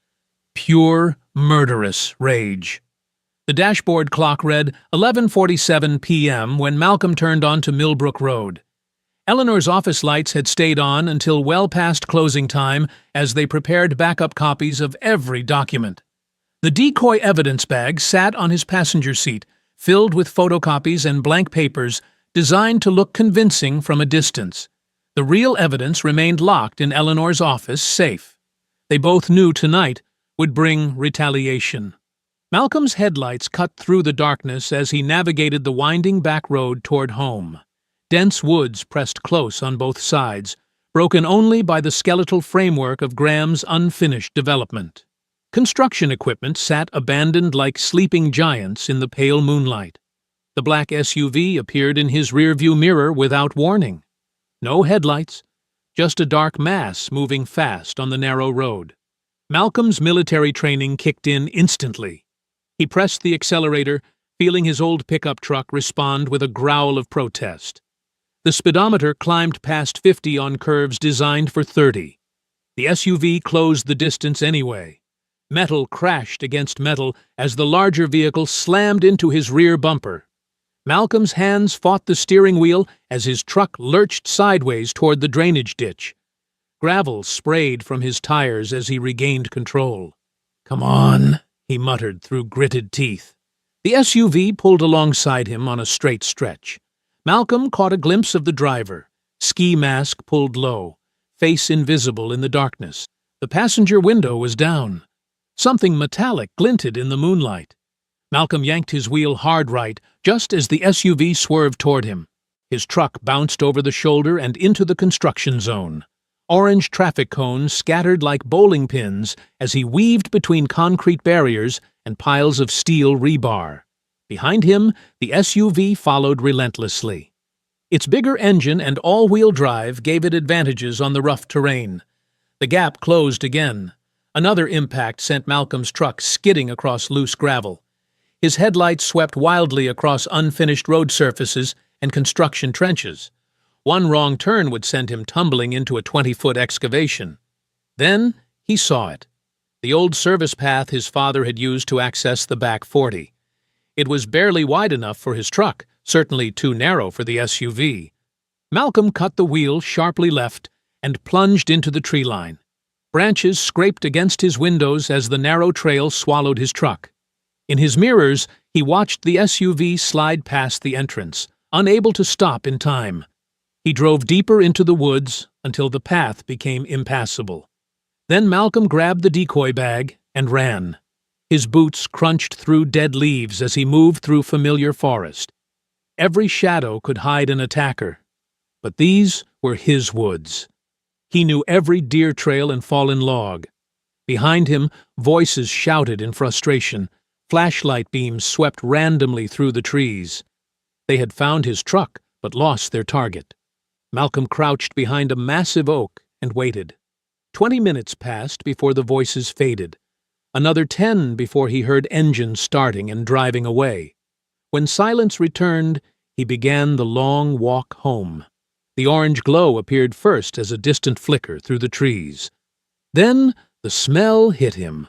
pure, murderous rage. The dashboard clock read 11:47 p.m. when Malcolm turned onto Millbrook Road. Eleanor's office lights had stayed on until well past closing time as they prepared backup copies of every document. The decoy evidence bag sat on his passenger seat, filled with photocopies and blank papers designed to look convincing from a distance. The real evidence remained locked in Eleanor's office safe. They both knew tonight would bring retaliation. Malcolm's headlights cut through the darkness as he navigated the winding back road toward home. Dense woods pressed close on both sides, broken only by the skeletal framework of Graham's unfinished development. Construction equipment sat abandoned like sleeping giants in the pale moonlight. The black SUV appeared in his rearview mirror without warning. No headlights, just a dark mass moving fast on the narrow road. Malcolm's military training kicked in instantly. He pressed the accelerator, feeling his old pickup truck respond with a growl of protest. The speedometer climbed past 50 on curves designed for 30. The SUV closed the distance anyway. Metal crashed against metal as the larger vehicle slammed into his rear bumper. Malcolm's hands fought the steering wheel as his truck lurched sideways toward the drainage ditch. Gravel sprayed from his tires as he regained control. "Come on," he muttered through gritted teeth. The SUV pulled alongside him on a straight stretch. Malcolm caught a glimpse of the driver, ski mask pulled low, face invisible in the darkness. The passenger window was down. Something metallic glinted in the moonlight. Malcolm yanked his wheel hard right just as the SUV swerved toward him. His truck bounced over the shoulder and into the construction zone. Orange traffic cones scattered like bowling pins as he weaved between concrete barriers and piles of steel rebar. Behind him, the SUV followed relentlessly. Its bigger engine and all-wheel drive gave it advantages on the rough terrain. The gap closed again. Another impact sent Malcolm's truck skidding across loose gravel. His headlights swept wildly across unfinished road surfaces and construction trenches. One wrong turn would send him tumbling into a 20-foot excavation. Then he saw it. The old service path his father had used to access the back 40. It was barely wide enough for his truck, certainly too narrow for the SUV. Malcolm cut the wheel sharply left and plunged into the tree line. Branches scraped against his windows as the narrow trail swallowed his truck. In his mirrors, he watched the SUV slide past the entrance, unable to stop in time. He drove deeper into the woods until the path became impassable. Then Malcolm grabbed the decoy bag and ran. His boots crunched through dead leaves as he moved through familiar forest. Every shadow could hide an attacker, but these were his woods. He knew every deer trail and fallen log. Behind him, voices shouted in frustration. Flashlight beams swept randomly through the trees. They had found his truck, but lost their target. Malcolm crouched behind a massive oak and waited. 20 minutes passed before the voices faded. Another 10 before he heard engines starting and driving away. When silence returned, he began the long walk home. The orange glow appeared first as a distant flicker through the trees. Then the smell hit him.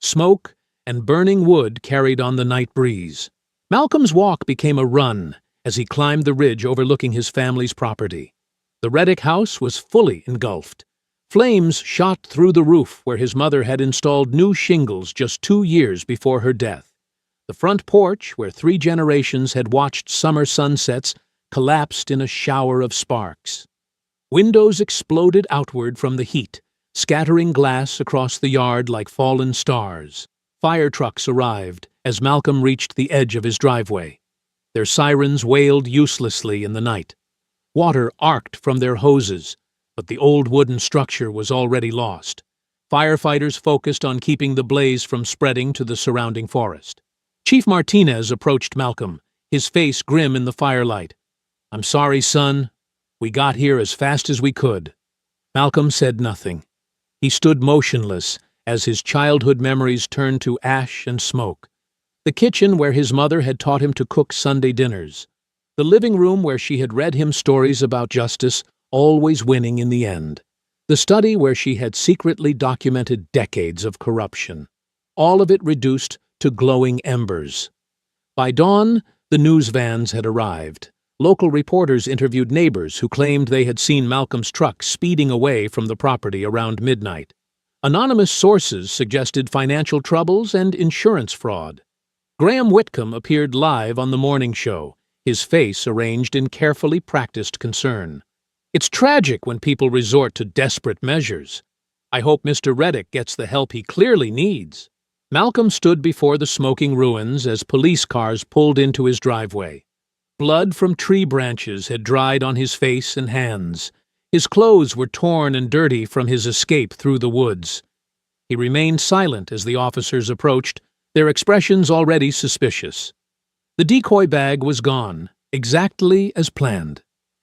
Smoke and burning wood carried on the night breeze. Malcolm's walk became a run as he climbed the ridge overlooking his family's property. The Reddick house was fully engulfed. Flames shot through the roof where his mother had installed new shingles just 2 years before her death. The front porch, where 3 generations had watched summer sunsets, collapsed in a shower of sparks. Windows exploded outward from the heat, scattering glass across the yard like fallen stars. Fire trucks arrived as Malcolm reached the edge of his driveway. Their sirens wailed uselessly in the night. Water arced from their hoses, but the old wooden structure was already lost. Firefighters focused on keeping the blaze from spreading to the surrounding forest. Chief Martinez approached Malcolm, his face grim in the firelight. "I'm sorry, son. We got here as fast as we could." Malcolm said nothing. He stood motionless as his childhood memories turned to ash and smoke. The kitchen where his mother had taught him to cook Sunday dinners. The living room where she had read him stories about justice, always winning in the end. The study where she had secretly documented decades of corruption. All of it reduced to glowing embers. By dawn, the news vans had arrived. Local reporters interviewed neighbors who claimed they had seen Malcolm's truck speeding away from the property around midnight. Anonymous sources suggested financial troubles and insurance fraud. Graham Whitcomb appeared live on the morning show, his face arranged in carefully practiced concern. It's tragic when people resort to desperate measures. I hope Mr. Reddick gets the help he clearly needs. Malcolm stood before the smoking ruins as police cars pulled into his driveway. Blood from tree branches had dried on his face and hands. His clothes were torn and dirty from his escape through the woods. He remained silent as the officers approached, their expressions already suspicious. The decoy bag was gone, exactly as planned.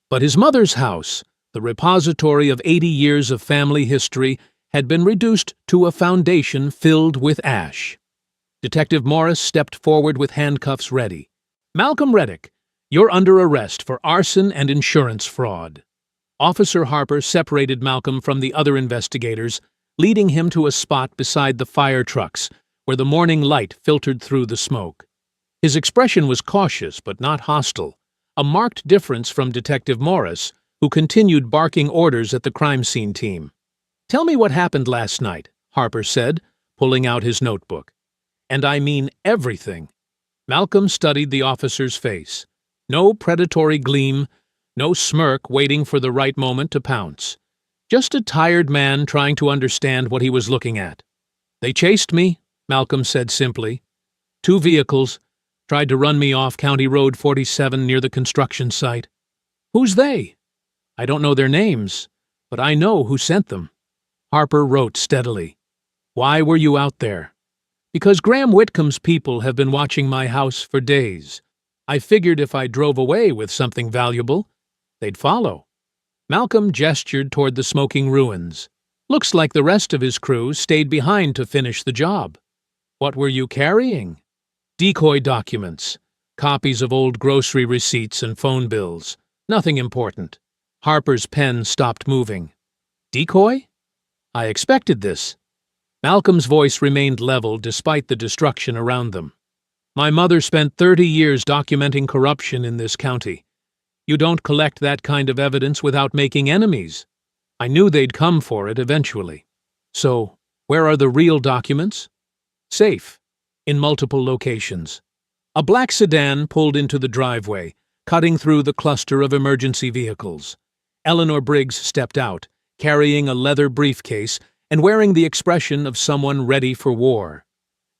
But his mother's house, the repository of 80 years of family history, had been reduced to a foundation filled with ash. Detective Morris stepped forward with handcuffs ready. "Malcolm Reddick, you're under arrest for arson and insurance fraud." Officer Harper separated Malcolm from the other investigators, leading him to a spot beside the fire trucks, where the morning light filtered through the smoke. His expression was cautious but not hostile, a marked difference from Detective Morris, who continued barking orders at the crime scene team. "Tell me what happened last night," Harper said, pulling out his notebook. "And I mean everything." Malcolm studied the officer's face. No predatory gleam, no smirk waiting for the right moment to pounce. Just a tired man trying to understand what he was looking at. "They chased me," Malcolm said simply. "2 vehicles. Tried to run me off County Road 47 near the construction site." "Who's they?" "I don't know their names, but I know who sent them." Harper wrote steadily. "Why were you out there?" "Because Graham Whitcomb's people have been watching my house for days. I figured if I drove away with something valuable, they'd follow." Malcolm gestured toward the smoking ruins. "Looks like the rest of his crew stayed behind to finish the job." "What were you carrying?" "Decoy documents, copies of old grocery receipts and phone bills. Nothing important." Harper's pen stopped moving. "Decoy? I expected this." Malcolm's voice remained level despite the destruction around them. "My mother spent 30 years documenting corruption in this county. You don't collect that kind of evidence without making enemies. I knew they'd come for it eventually." "So, where are the real documents?" "Safe, in multiple locations." A black sedan pulled into the driveway, cutting through the cluster of emergency vehicles. Eleanor Briggs stepped out, carrying a leather briefcase and wearing the expression of someone ready for war.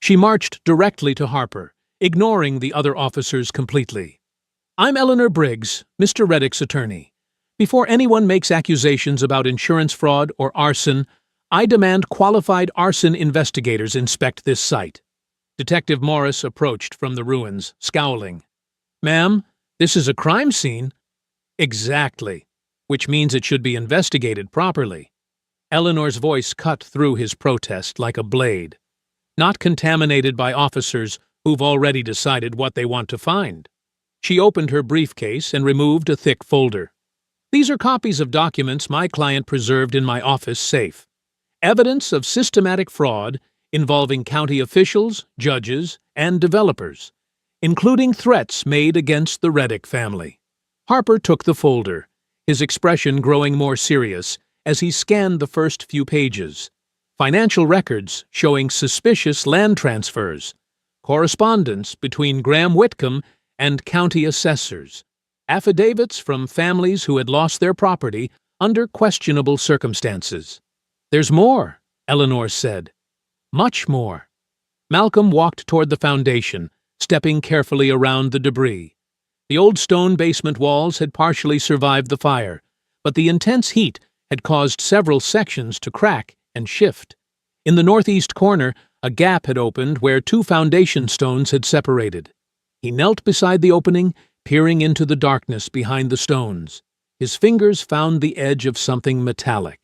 She marched directly to Harper, ignoring the other officers completely. "I'm Eleanor Briggs, Mr. Reddick's attorney. Before anyone makes accusations about insurance fraud or arson, I demand qualified arson investigators inspect this site." Detective Morris approached from the ruins, scowling. "Ma'am, this is a crime scene." "Exactly, which means it should be investigated properly." Eleanor's voice cut through his protest like a blade. "Not contaminated by officers who've already decided what they want to find." She opened her briefcase and removed a thick folder. "These are copies of documents my client preserved in my office safe. Evidence of systematic fraud involving county officials, judges, and developers, including threats made against the Reddick family." Harper took the folder, his expression growing more serious as he scanned the first few pages. Financial records showing suspicious land transfers, correspondence between Graham Whitcomb and county assessors, affidavits from families who had lost their property under questionable circumstances. "There's more," Eleanor said. "Much more." Malcolm walked toward the foundation, stepping carefully around the debris. The old stone basement walls had partially survived the fire, but the intense heat had caused several sections to crack and shift. In the northeast corner, a gap had opened where two foundation stones had separated. He knelt beside the opening, peering into the darkness behind the stones. His fingers found the edge of something metallic.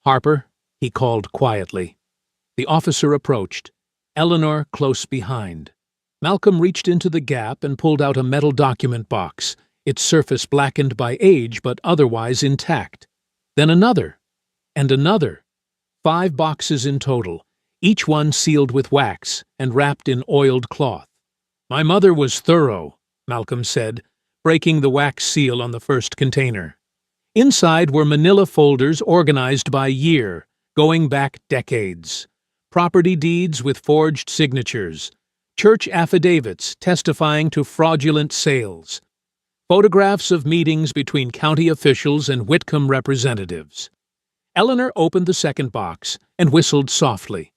"Harper," he called quietly. The officer approached, Eleanor close behind. Malcolm reached into the gap and pulled out a metal document box, its surface blackened by age but otherwise intact. Then another, and another. 5 boxes in total, each one sealed with wax and wrapped in oiled cloth. "My mother was thorough," Malcolm said, breaking the wax seal on the first container. Inside were manila folders organized by year, going back decades. Property deeds with forged signatures. Church affidavits testifying to fraudulent sales. Photographs of meetings between county officials and Whitcomb representatives. Eleanor opened the second box and whistled softly.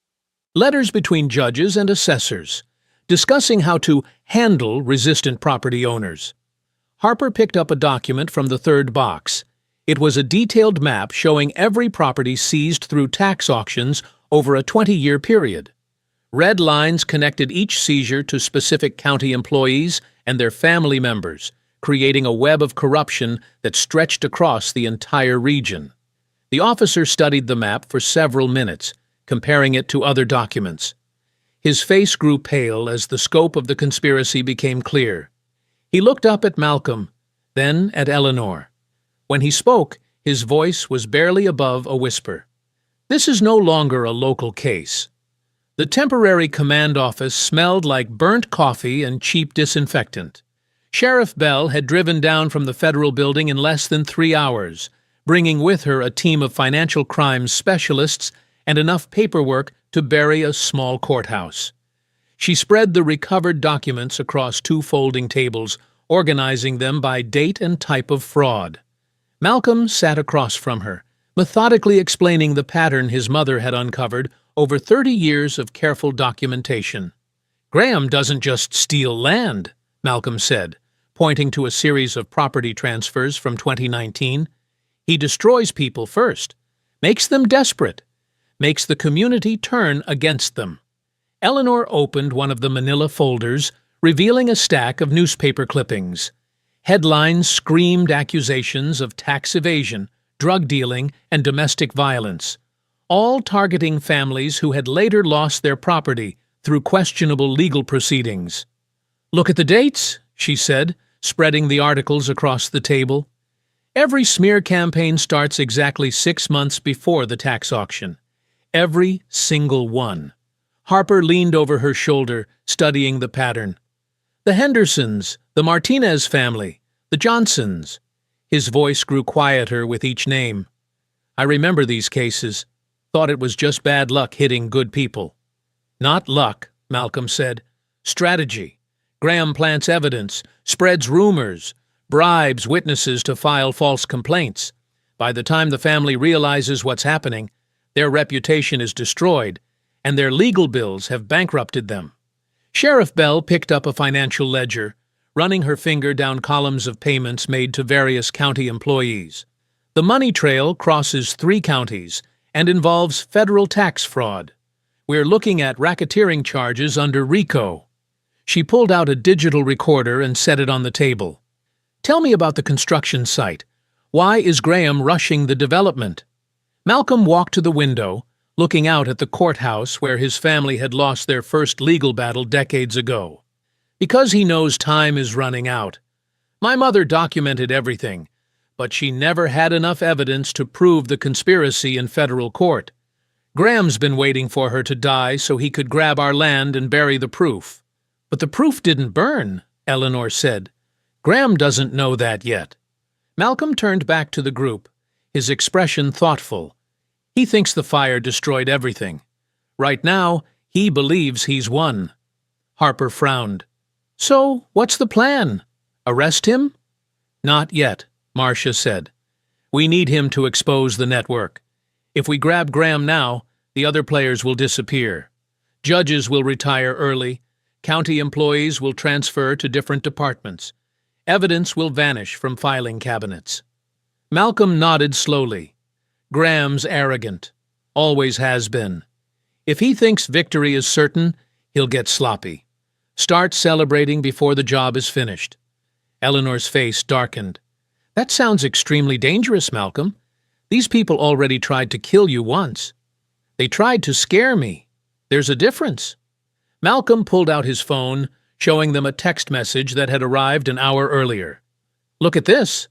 Letters between judges and assessors, discussing how to handle resistant property owners. Harper picked up a document from the third box. It was a detailed map showing every property seized through tax auctions over a 20-year period. Red lines connected each seizure to specific county employees and their family members, creating a web of corruption that stretched across the entire region. The officer studied the map for several minutes, comparing it to other documents. His face grew pale as the scope of the conspiracy became clear. He looked up at Malcolm, then at Eleanor. When he spoke, his voice was barely above a whisper. "This is no longer a local case." The temporary command office smelled like burnt coffee and cheap disinfectant. Sheriff Bell had driven down from the federal building in less than 3 hours, bringing with her a team of financial crimes specialists and enough paperwork to bury a small courthouse. She spread the recovered documents across 2 folding tables, organizing them by date and type of fraud. Malcolm sat across from her, methodically explaining the pattern his mother had uncovered over 30 years of careful documentation. "Graham doesn't just steal land," Malcolm said, pointing to a series of property transfers from 2019. "He destroys people first, makes them desperate, makes the community turn against them." Eleanor opened one of the manila folders, revealing a stack of newspaper clippings. Headlines screamed accusations of tax evasion, drug dealing, and domestic violence, all targeting families who had later lost their property through questionable legal proceedings. "Look at the dates," she said, spreading the articles across the table. "Every smear campaign starts exactly 6 months before the tax auction. Every single one." Harper leaned over her shoulder, studying the pattern. "The Hendersons, the Martinez family, the Johnsons." His voice grew quieter with each name. "I remember these cases. Thought it was just bad luck hitting good people." "Not luck," Malcolm said. "Strategy. Graham plants evidence, spreads rumors, bribes witnesses to file false complaints. By the time the family realizes what's happening, their reputation is destroyed, and their legal bills have bankrupted them." Sheriff Bell picked up a financial ledger, running her finger down columns of payments made to various county employees. "The money trail crosses 3 counties and involves federal tax fraud. We're looking at racketeering charges under RICO." She pulled out a digital recorder and set it on the table. "Tell me about the construction site. Why is Graham rushing the development?" Malcolm walked to the window, looking out at the courthouse where his family had lost their first legal battle decades ago. "Because he knows time is running out. My mother documented everything, but she never had enough evidence to prove the conspiracy in federal court. Graham's been waiting for her to die so he could grab our land and bury the proof." "But the proof didn't burn," Eleanor said. "Graham doesn't know that yet." Malcolm turned back to the group, his expression thoughtful. "He thinks the fire destroyed everything. Right now, he believes he's won." Harper frowned. "So, what's the plan? Arrest him?" "Not yet," Marcia said. "We need him to expose the network. If we grab Graham now, the other players will disappear. Judges will retire early, county employees will transfer to different departments, Evidence will vanish from filing cabinets. Malcolm nodded slowly. Graham's arrogant. Always has been. If he thinks victory is certain, he'll get sloppy. Start celebrating before the job is finished. Eleanor's face darkened. That sounds extremely dangerous, Malcolm. These people already tried to kill you once. They tried to scare me. There's a difference. Malcolm pulled out his phone, showing them a text message that had arrived an hour earlier. Look at this.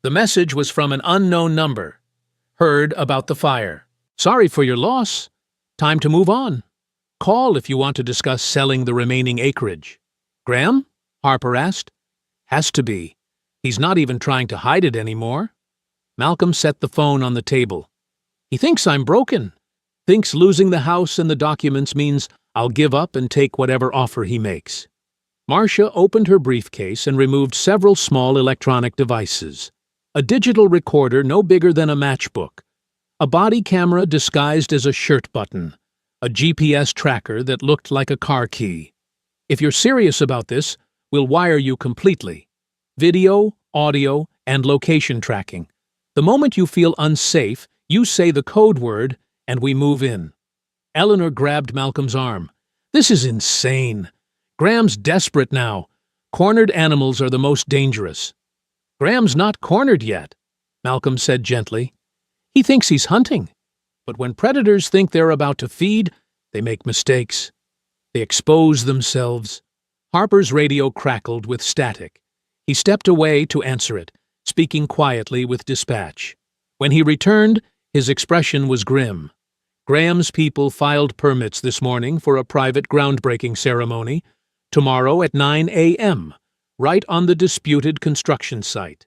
The message was from an unknown number. Heard about the fire. Sorry for your loss. Time to move on. Call if you want to discuss selling the remaining acreage. Graham? Harper asked. Has to be. He's not even trying to hide it anymore. Malcolm set the phone on the table. He thinks I'm broken. Thinks losing the house and the documents means I'll give up and take whatever offer he makes. Marcia opened her briefcase and removed several small electronic devices. A digital recorder no bigger than a matchbook. A body camera disguised as a shirt button. A GPS tracker that looked like a car key. If you're serious about this, we'll wire you completely. Video, audio, and location tracking. The moment you feel unsafe, you say the code word, and we move in. Eleanor grabbed Malcolm's arm. This is insane. Graham's desperate now. Cornered animals are the most dangerous. Graham's not cornered yet, Malcolm said gently. He thinks he's hunting. But when predators think they're about to feed, they make mistakes. They expose themselves. Harper's radio crackled with static. He stepped away to answer it, speaking quietly with dispatch. When he returned, his expression was grim. Graham's people filed permits this morning for a private groundbreaking ceremony, tomorrow at 9 a.m., right on the disputed construction site.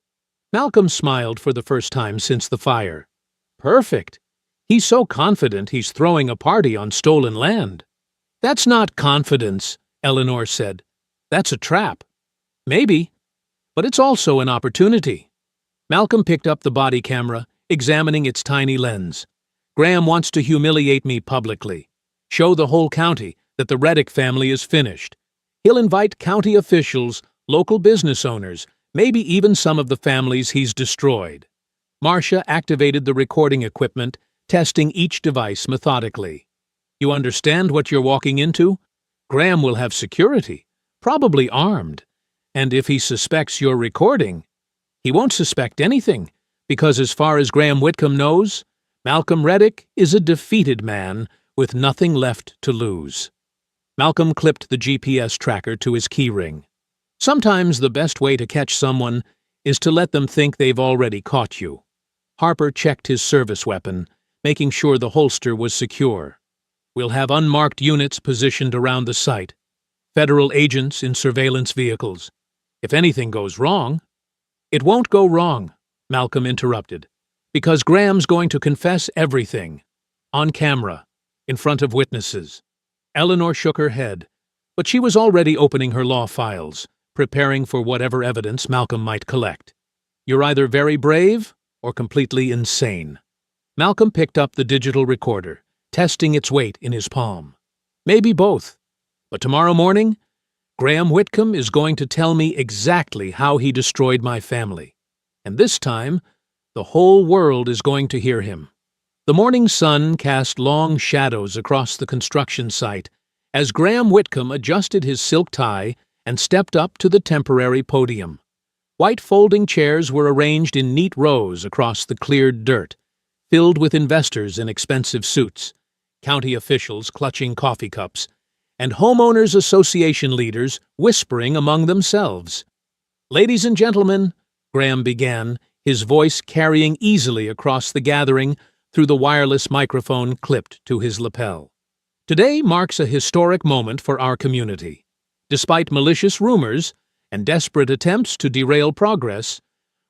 Malcolm smiled for the first time since the fire. Perfect. He's so confident he's throwing a party on stolen land. That's not confidence, Eleanor said. That's a trap. Maybe. But it's also an opportunity. Malcolm picked up the body camera, examining its tiny lens. Graham wants to humiliate me publicly. Show the whole county that the Reddick family is finished. He'll invite county officials, local business owners, maybe even some of the families he's destroyed. Marcia activated the recording equipment, testing each device methodically. You understand what you're walking into? Graham will have security, probably armed. And if he suspects you're recording, he won't suspect anything, because as far as Graham Whitcomb knows, Malcolm Reddick is a defeated man with nothing left to lose. Malcolm clipped the GPS tracker to his keyring. Sometimes the best way to catch someone is to let them think they've already caught you. Harper checked his service weapon, making sure the holster was secure. We'll have unmarked units positioned around the site. Federal agents in surveillance vehicles. If anything goes wrong... It won't go wrong, Malcolm interrupted, because Graham's going to confess everything. On camera, in front of witnesses. Eleanor shook her head, but she was already opening her law files, preparing for whatever evidence Malcolm might collect. You're either very brave or completely insane. Malcolm picked up the digital recorder, testing its weight in his palm. Maybe both. But tomorrow morning, Graham Whitcomb is going to tell me exactly how he destroyed my family. And this time, the whole world is going to hear him. The morning sun cast long shadows across the construction site as Graham Whitcomb adjusted his silk tie and stepped up to the temporary podium. White folding chairs were arranged in neat rows across the cleared dirt, filled with investors in expensive suits, county officials clutching coffee cups, and homeowners association leaders whispering among themselves. Ladies and gentlemen, Graham began, his voice carrying easily across the gathering through the wireless microphone clipped to his lapel. Today marks a historic moment for our community. Despite malicious rumors and desperate attempts to derail progress,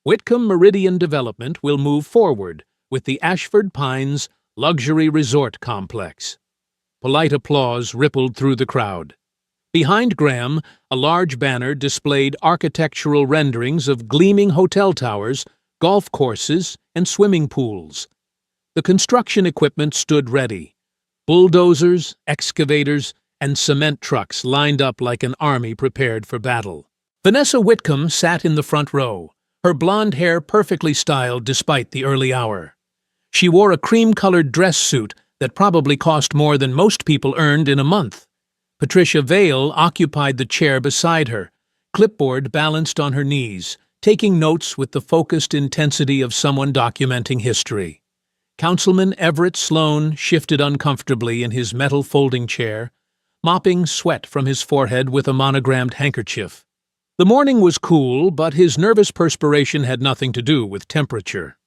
Whitcomb Meridian Development will move forward with the Ashford Pines Luxury Resort Complex. Polite applause rippled through the crowd. Behind Graham, a large banner displayed architectural renderings of gleaming hotel towers, golf courses, and swimming pools. The construction equipment stood ready. Bulldozers, excavators, and cement trucks lined up like an army prepared for battle. Vanessa Whitcomb sat in the front row, her blonde hair perfectly styled despite the early hour. She wore a cream-colored dress suit that probably cost more than most people earned in a month. Patricia Vale occupied the chair beside her, clipboard balanced on her knees, taking notes with the focused intensity of someone documenting history. Councilman Everett Sloan shifted uncomfortably in his metal folding chair, mopping sweat from his forehead with a monogrammed handkerchief. The morning was cool, but his nervous perspiration had nothing to do with temperature.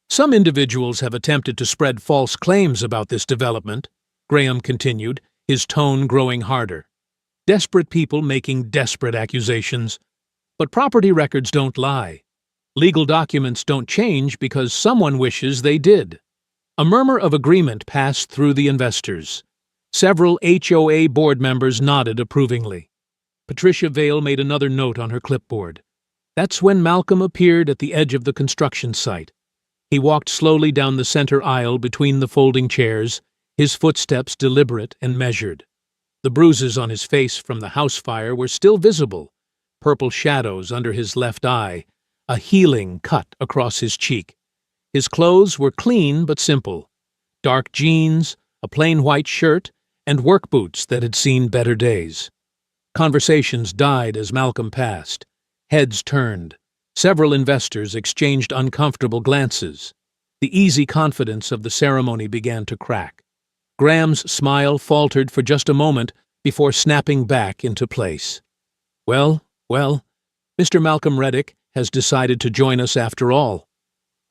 Some individuals have attempted to spread false claims about this development, Graham continued, his tone growing harder. Desperate people making desperate accusations. But property records don't lie. Legal documents don't change because someone wishes they did. A murmur of agreement passed through the investors. Several HOA board members nodded approvingly. Patricia Vale made another note on her clipboard. That's when Malcolm appeared at the edge of the construction site. He walked slowly down the center aisle between the folding chairs, his footsteps deliberate and measured. The bruises on his face from the house fire were still visible, purple shadows under his left eye, a healing cut across his cheek. His clothes were clean but simple. Dark jeans, a plain white shirt, and work boots that had seen better days. Conversations died as Malcolm passed. Heads turned. Several investors exchanged uncomfortable glances. The easy confidence of the ceremony began to crack. Graham's smile faltered for just a moment before snapping back into place. Well, Mr. Malcolm Reddick has decided to join us after all.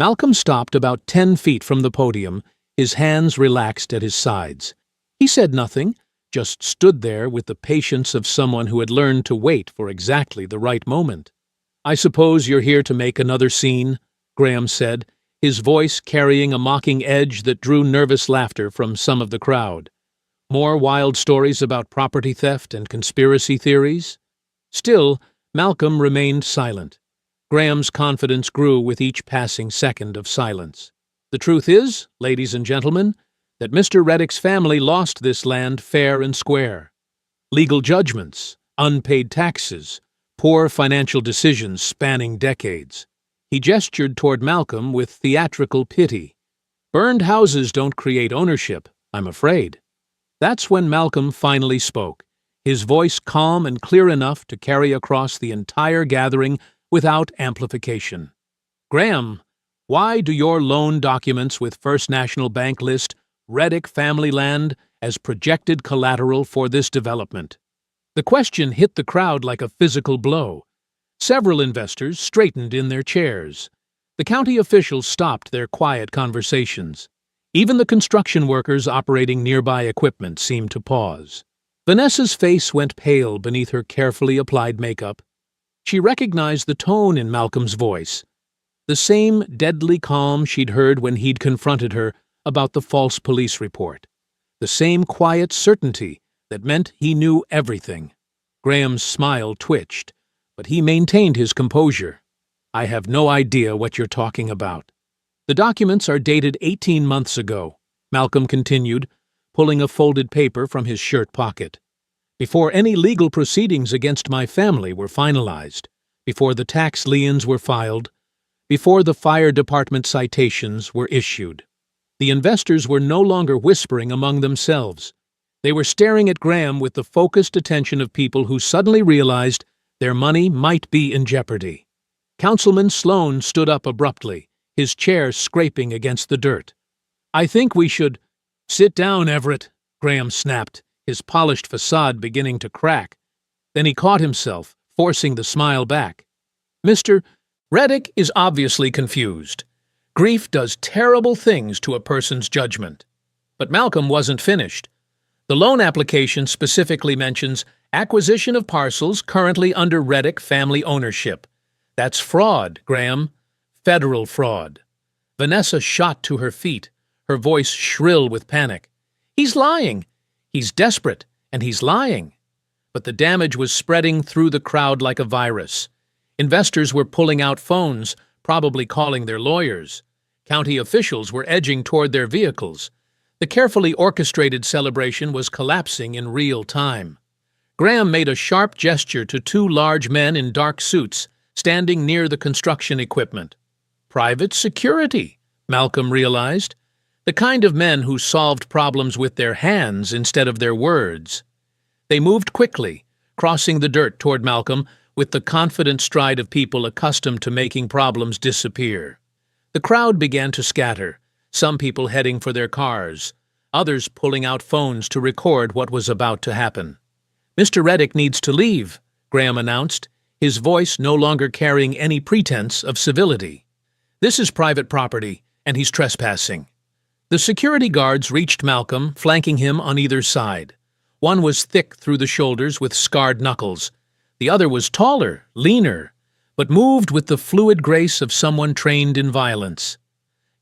Malcolm stopped about 10 feet from the podium, his hands relaxed at his sides. He said nothing, just stood there with the patience of someone who had learned to wait for exactly the right moment. I suppose you're here to make another scene, Graham said, his voice carrying a mocking edge that drew nervous laughter from some of the crowd. More wild stories about property theft and conspiracy theories? Still, Malcolm remained silent. Graham's confidence grew with each passing second of silence. The truth is, ladies and gentlemen, that Mr. Reddick's family lost this land fair and square. Legal judgments, unpaid taxes, poor financial decisions spanning decades. He gestured toward Malcolm with theatrical pity. Burned houses don't create ownership, I'm afraid. That's when Malcolm finally spoke, his voice calm and clear enough to carry across the entire gathering without amplification. Graham, why do your loan documents with First National Bank list Reddick family land as projected collateral for this development? The question hit the crowd like a physical blow. Several investors straightened in their chairs. The county officials stopped their quiet conversations. Even the construction workers operating nearby equipment seemed to pause. Vanessa's face went pale beneath her carefully applied makeup. She recognized the tone in Malcolm's voice, the same deadly calm she'd heard when he'd confronted her about the false police report, the same quiet certainty that meant he knew everything. Graham's smile twitched, but he maintained his composure. I have no idea what you're talking about. The documents are dated 18 months ago, Malcolm continued, pulling a folded paper from his shirt pocket. Before any legal proceedings against my family were finalized, before the tax liens were filed, before the fire department citations were issued. The investors were no longer whispering among themselves. They were staring at Graham with the focused attention of people who suddenly realized their money might be in jeopardy. Councilman Sloan stood up abruptly, his chair scraping against the dirt. I think we should— Sit down, Everett, Graham snapped, his polished facade beginning to crack. Then he caught himself, forcing the smile back. Mr. Reddick is obviously confused. Grief does terrible things to a person's judgment. But Malcolm wasn't finished. The loan application specifically mentions acquisition of parcels currently under Reddick family ownership. That's fraud, Graham. Federal fraud. Vanessa shot to her feet, her voice shrill with panic. He's lying. He's desperate, and he's lying. But the damage was spreading through the crowd like a virus. Investors were pulling out phones, probably calling their lawyers. County officials were edging toward their vehicles. The carefully orchestrated celebration was collapsing in real time. Graham made a sharp gesture to two large men in dark suits standing near the construction equipment. Private security, Malcolm realized. The kind of men who solved problems with their hands instead of their words. They moved quickly, crossing the dirt toward Malcolm with the confident stride of people accustomed to making problems disappear. The crowd began to scatter, some people heading for their cars, others pulling out phones to record what was about to happen. "Mr. Reddick needs to leave," Graham announced, his voice no longer carrying any pretense of civility. "This is private property, and he's trespassing." The security guards reached Malcolm, flanking him on either side. One was thick through the shoulders with scarred knuckles. The other was taller, leaner, but moved with the fluid grace of someone trained in violence.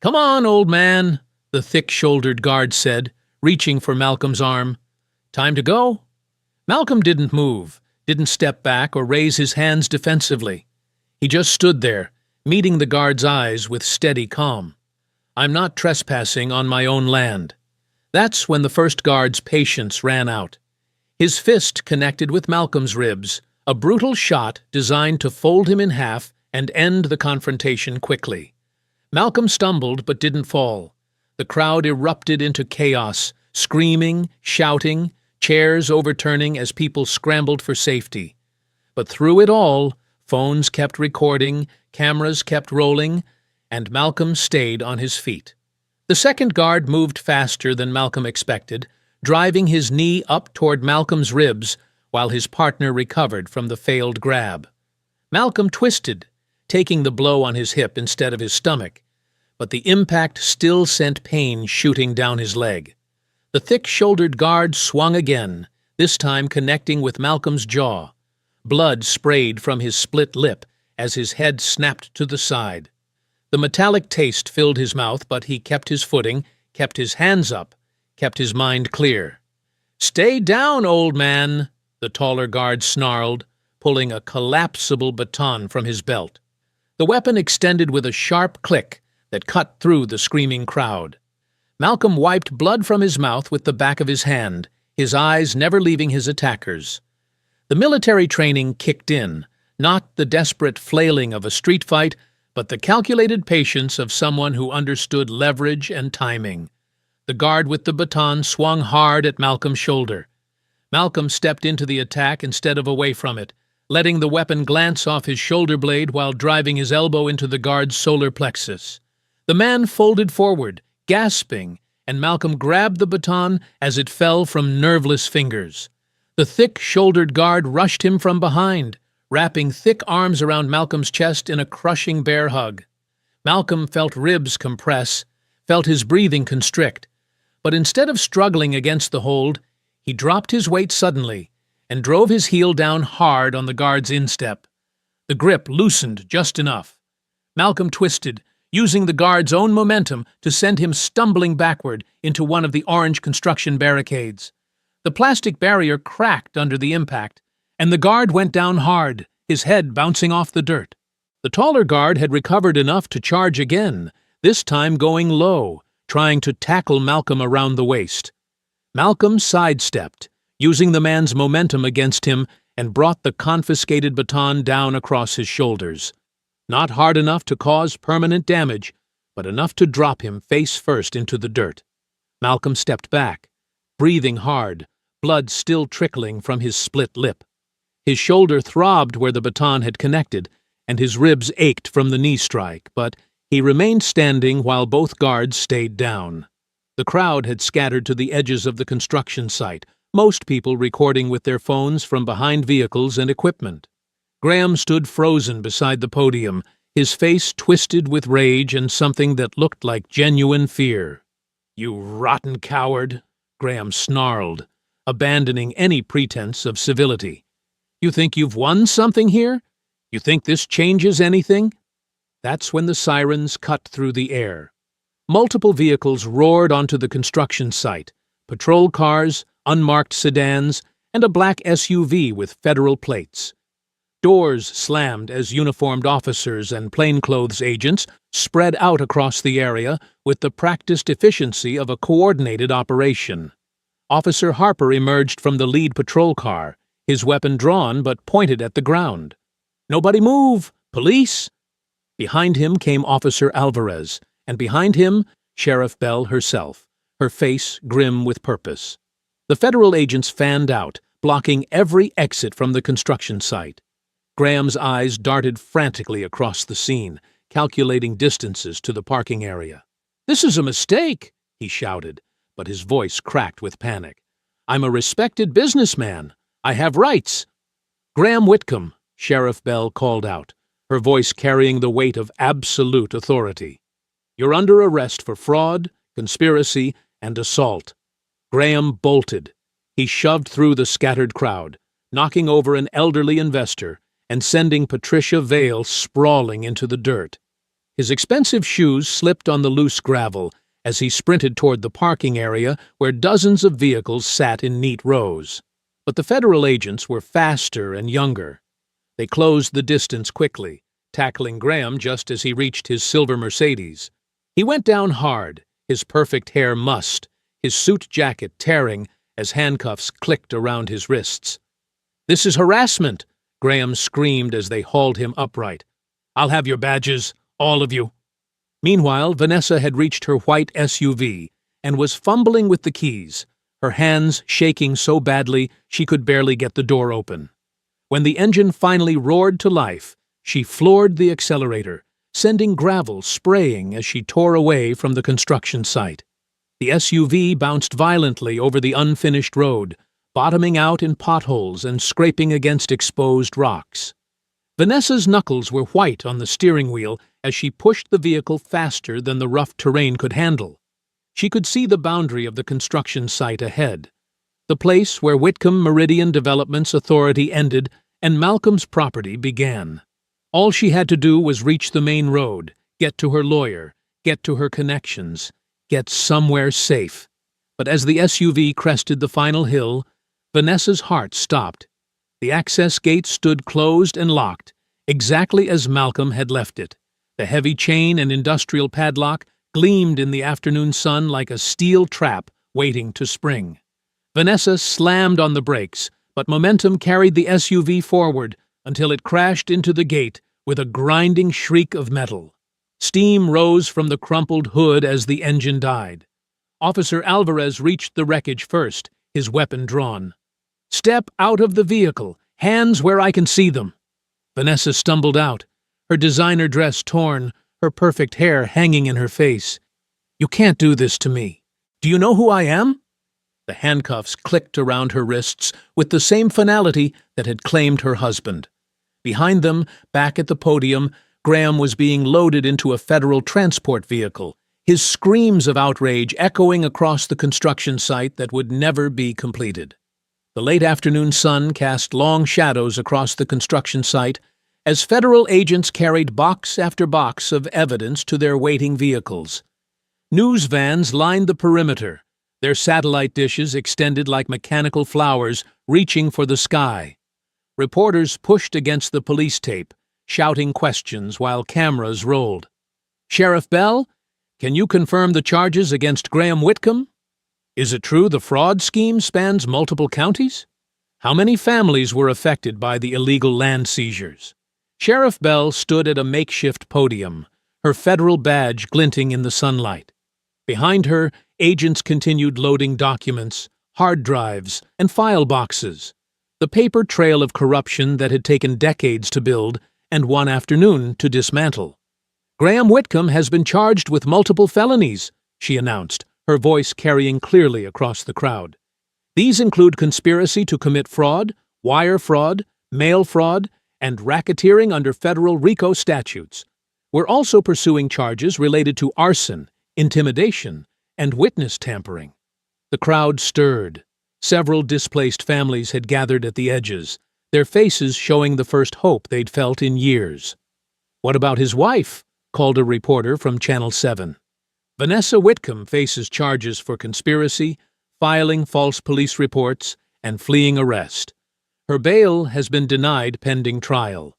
"Come on, old man," the thick-shouldered guard said, reaching for Malcolm's arm. "Time to go?" Malcolm didn't move, didn't step back or raise his hands defensively. He just stood there, meeting the guard's eyes with steady calm. "I'm not trespassing on my own land." That's when the first guard's patience ran out. His fist connected with Malcolm's ribs, a brutal shot designed to fold him in half and end the confrontation quickly. Malcolm stumbled but didn't fall. The crowd erupted into chaos, screaming, shouting, chairs overturning as people scrambled for safety. But through it all, phones kept recording, cameras kept rolling, and Malcolm stayed on his feet. The second guard moved faster than Malcolm expected, driving his knee up toward Malcolm's ribs while his partner recovered from the failed grab. Malcolm twisted, taking the blow on his hip instead of his stomach, but the impact still sent pain shooting down his leg. The thick-shouldered guard swung again, this time connecting with Malcolm's jaw. Blood sprayed from his split lip as his head snapped to the side. The metallic taste filled his mouth, but he kept his footing, kept his hands up, kept his mind clear. "Stay down, old man," the taller guard snarled, pulling a collapsible baton from his belt. The weapon extended with a sharp click that cut through the screaming crowd. Malcolm wiped blood from his mouth with the back of his hand, his eyes never leaving his attackers. The military training kicked in, not the desperate flailing of a street fight, but the calculated patience of someone who understood leverage and timing. The guard with the baton swung hard at Malcolm's shoulder. Malcolm stepped into the attack instead of away from it, letting the weapon glance off his shoulder blade while driving his elbow into the guard's solar plexus. The man folded forward, gasping, and Malcolm grabbed the baton as it fell from nerveless fingers. The thick-shouldered guard rushed him from behind, wrapping thick arms around Malcolm's chest in a crushing bear hug. Malcolm felt ribs compress, felt his breathing constrict, but instead of struggling against the hold, he dropped his weight suddenly and drove his heel down hard on the guard's instep. The grip loosened just enough. Malcolm twisted, using the guard's own momentum to send him stumbling backward into one of the orange construction barricades. The plastic barrier cracked under the impact, and the guard went down hard, his head bouncing off the dirt. The taller guard had recovered enough to charge again, this time going low, trying to tackle Malcolm around the waist. Malcolm sidestepped, using the man's momentum against him, and brought the confiscated baton down across his shoulders. Not hard enough to cause permanent damage, but enough to drop him face first into the dirt. Malcolm stepped back, breathing hard, blood still trickling from his split lip. His shoulder throbbed where the baton had connected, and his ribs ached from the knee strike, but he remained standing while both guards stayed down. The crowd had scattered to the edges of the construction site, most people recording with their phones from behind vehicles and equipment. Graham stood frozen beside the podium, his face twisted with rage and something that looked like genuine fear. "You rotten coward," Graham snarled, abandoning any pretense of civility. "You think you've won something here? You think this changes anything?" That's when the sirens cut through the air. Multiple vehicles roared onto the construction site, patrol cars, unmarked sedans, and a black SUV with federal plates. Doors slammed as uniformed officers and plainclothes agents spread out across the area with the practiced efficiency of a coordinated operation. Officer Harper emerged from the lead patrol car, his weapon drawn but pointed at the ground. "Nobody move! Police!" Behind him came Officer Alvarez, and behind him, Sheriff Bell herself, her face grim with purpose. The federal agents fanned out, blocking every exit from the construction site. Graham's eyes darted frantically across the scene, calculating distances to the parking area. "This is a mistake," he shouted, but his voice cracked with panic. "I'm a respected businessman. I have rights." "Graham Whitcomb," Sheriff Bell called out, her voice carrying the weight of absolute authority. "You're under arrest for fraud, conspiracy, and assault." Graham bolted. He shoved through the scattered crowd, knocking over an elderly investor and sending Patricia Vale sprawling into the dirt. His expensive shoes slipped on the loose gravel as he sprinted toward the parking area where dozens of vehicles sat in neat rows. But the federal agents were faster and younger. They closed the distance quickly, tackling Graham just as he reached his silver Mercedes. He went down hard, his perfect hair mussed, his suit jacket tearing as handcuffs clicked around his wrists. "This is harassment!" Graham screamed as they hauled him upright. "I'll have your badges, all of you." Meanwhile, Vanessa had reached her white SUV and was fumbling with the keys, her hands shaking so badly she could barely get the door open. When the engine finally roared to life, she floored the accelerator, sending gravel spraying as she tore away from the construction site. The SUV bounced violently over the unfinished road, bottoming out in potholes and scraping against exposed rocks. Vanessa's knuckles were white on the steering wheel as she pushed the vehicle faster than the rough terrain could handle. She could see the boundary of the construction site ahead, the place where Whitcomb Meridian Development's authority ended and Malcolm's property began. All she had to do was reach the main road, get to her lawyer, get to her connections, get somewhere safe. But as the SUV crested the final hill, Vanessa's heart stopped. The access gate stood closed and locked, exactly as Malcolm had left it. The heavy chain and industrial padlock gleamed in the afternoon sun like a steel trap waiting to spring. Vanessa slammed on the brakes, but momentum carried the SUV forward until it crashed into the gate with a grinding shriek of metal. Steam rose from the crumpled hood as the engine died. Officer Alvarez reached the wreckage first, his weapon drawn. "Step out of the vehicle, hands where I can see them." Vanessa stumbled out, her designer dress torn, her perfect hair hanging in her face. "You can't do this to me. Do you know who I am?" The handcuffs clicked around her wrists with the same finality that had claimed her husband. Behind them, back at the podium, Graham was being loaded into a federal transport vehicle, his screams of outrage echoing across the construction site that would never be completed. The late afternoon sun cast long shadows across the construction site as federal agents carried box after box of evidence to their waiting vehicles. News vans lined the perimeter, their satellite dishes extended like mechanical flowers reaching for the sky. Reporters pushed against the police tape, shouting questions while cameras rolled. "Sheriff Bell, can you confirm the charges against Graham Whitcomb? Is it true the fraud scheme spans multiple counties? How many families were affected by the illegal land seizures?" Sheriff Bell stood at a makeshift podium, her federal badge glinting in the sunlight. Behind her, agents continued loading documents, hard drives, and file boxes, the paper trail of corruption that had taken decades to build and one afternoon to dismantle. "Graham Whitcomb has been charged with multiple felonies," she announced, her voice carrying clearly across the crowd. "These include conspiracy to commit fraud, wire fraud, mail fraud, and racketeering under federal RICO statutes. We're also pursuing charges related to arson, intimidation, and witness tampering." The crowd stirred. Several displaced families had gathered at the edges, their faces showing the first hope they'd felt in years. "What about his wife?" called a reporter from Channel 7. "Vanessa Whitcomb faces charges for conspiracy, filing false police reports, and fleeing arrest. Her bail has been denied pending trial."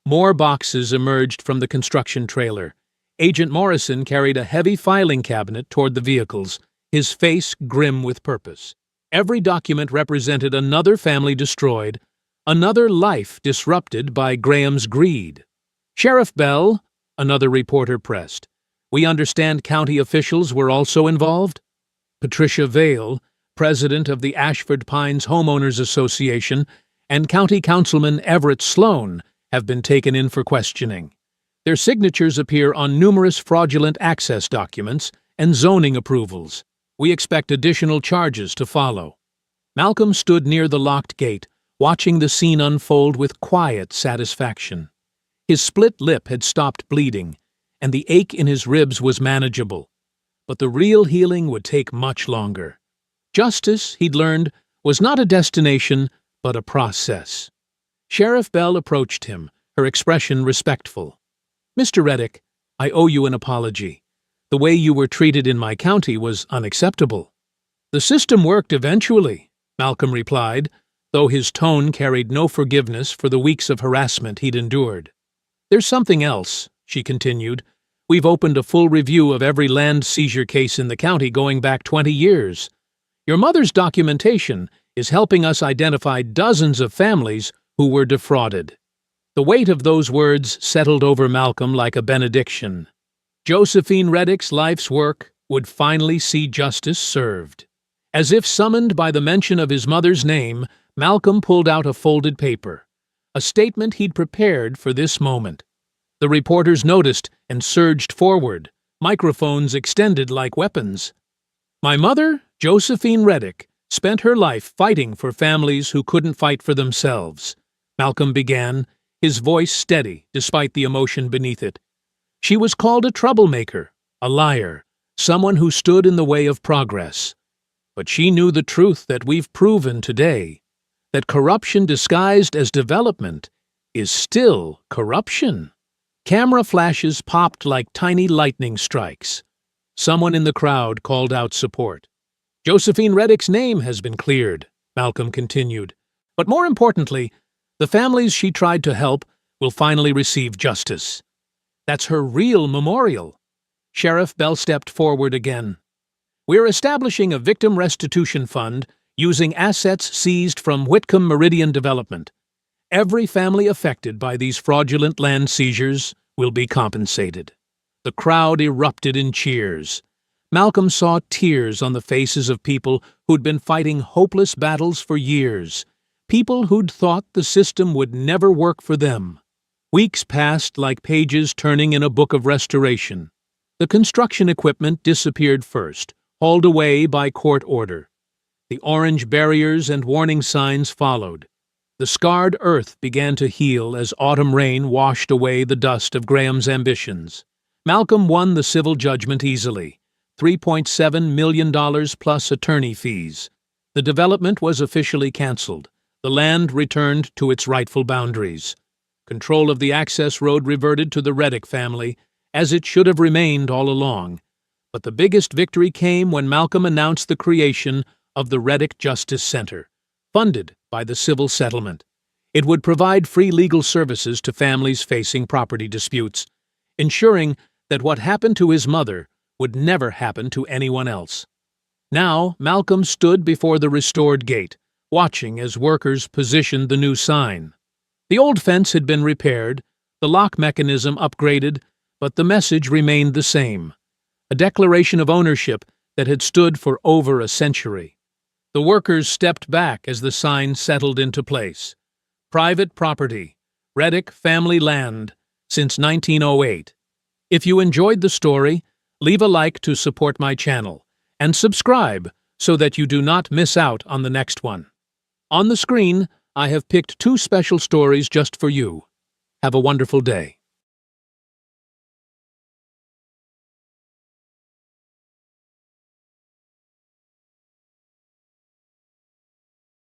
More boxes emerged from the construction trailer. Agent Morrison carried a heavy filing cabinet toward the vehicles, his face grim with purpose. Every document represented another family destroyed, Another life disrupted by Graham's greed. Sheriff Bell, another reporter pressed. We understand county officials were also involved? Patricia Vale, president of the Ashford Pines Homeowners Association, and County Councilman Everett Sloan have been taken in for questioning. Their signatures appear on numerous fraudulent access documents and zoning approvals. We expect additional charges to follow. Malcolm stood near the locked gate, watching the scene unfold with quiet satisfaction. His split lip had stopped bleeding, and the ache in his ribs was manageable. But the real healing would take much longer. Justice, he'd learned, was not a destination, but a process. Sheriff Bell approached him, her expression respectful. Mr. Reddick, I owe you an apology. The way you were treated in my county was unacceptable. The system worked eventually, Malcolm replied, though his tone carried no forgiveness for the weeks of harassment he'd endured. There's something else, she continued. We've opened a full review of every land seizure case in the county going back 20 years. Your mother's documentation is helping us identify dozens of families who were defrauded. The weight of those words settled over Malcolm like a benediction. Josephine Reddick's life's work would finally see justice served. As if summoned by the mention of his mother's name, Malcolm pulled out a folded paper, a statement he'd prepared for this moment. The reporters noticed and surged forward, microphones extended like weapons. My mother, Josephine Reddick, spent her life fighting for families who couldn't fight for themselves. Malcolm began, his voice steady despite the emotion beneath it. She was called a troublemaker, a liar, someone who stood in the way of progress. But she knew the truth that we've proven today, that corruption disguised as development is still corruption. Camera flashes popped like tiny lightning strikes. Someone in the crowd called out support. Josephine Reddick's name has been cleared, Malcolm continued. But more importantly, the families she tried to help will finally receive justice. That's her real memorial. Sheriff Bell stepped forward again. We're establishing a victim restitution fund using assets seized from Whitcomb Meridian Development. Every family affected by these fraudulent land seizures will be compensated. The crowd erupted in cheers. Malcolm saw tears on the faces of people who'd been fighting hopeless battles for years, people who'd thought the system would never work for them. Weeks passed like pages turning in a book of restoration. The construction equipment disappeared first, hauled away by court order. The orange barriers and warning signs followed. The scarred earth began to heal as autumn rain washed away the dust of Graham's ambitions. Malcolm won the civil judgment easily, $3.7 million plus attorney fees. The development was officially canceled. The land returned to its rightful boundaries. Control of the access road reverted to the Reddick family, as it should have remained all along. But the biggest victory came when Malcolm announced the creation of the Reddick Justice Center, funded by the civil settlement. It would provide free legal services to families facing property disputes, ensuring that what happened to his mother would never happen to anyone else. Now, Malcolm stood before the restored gate, watching as workers positioned the new sign. The old fence had been repaired, the lock mechanism upgraded, but the message remained the same, a declaration of ownership that had stood for over a century. The workers stepped back as the sign settled into place. Private property, Reddick family land, since 1908. If you enjoyed the story, leave a like to support my channel, and subscribe so that you do not miss out on the next one. On the screen, I have picked 2 special stories just for you. Have a wonderful day.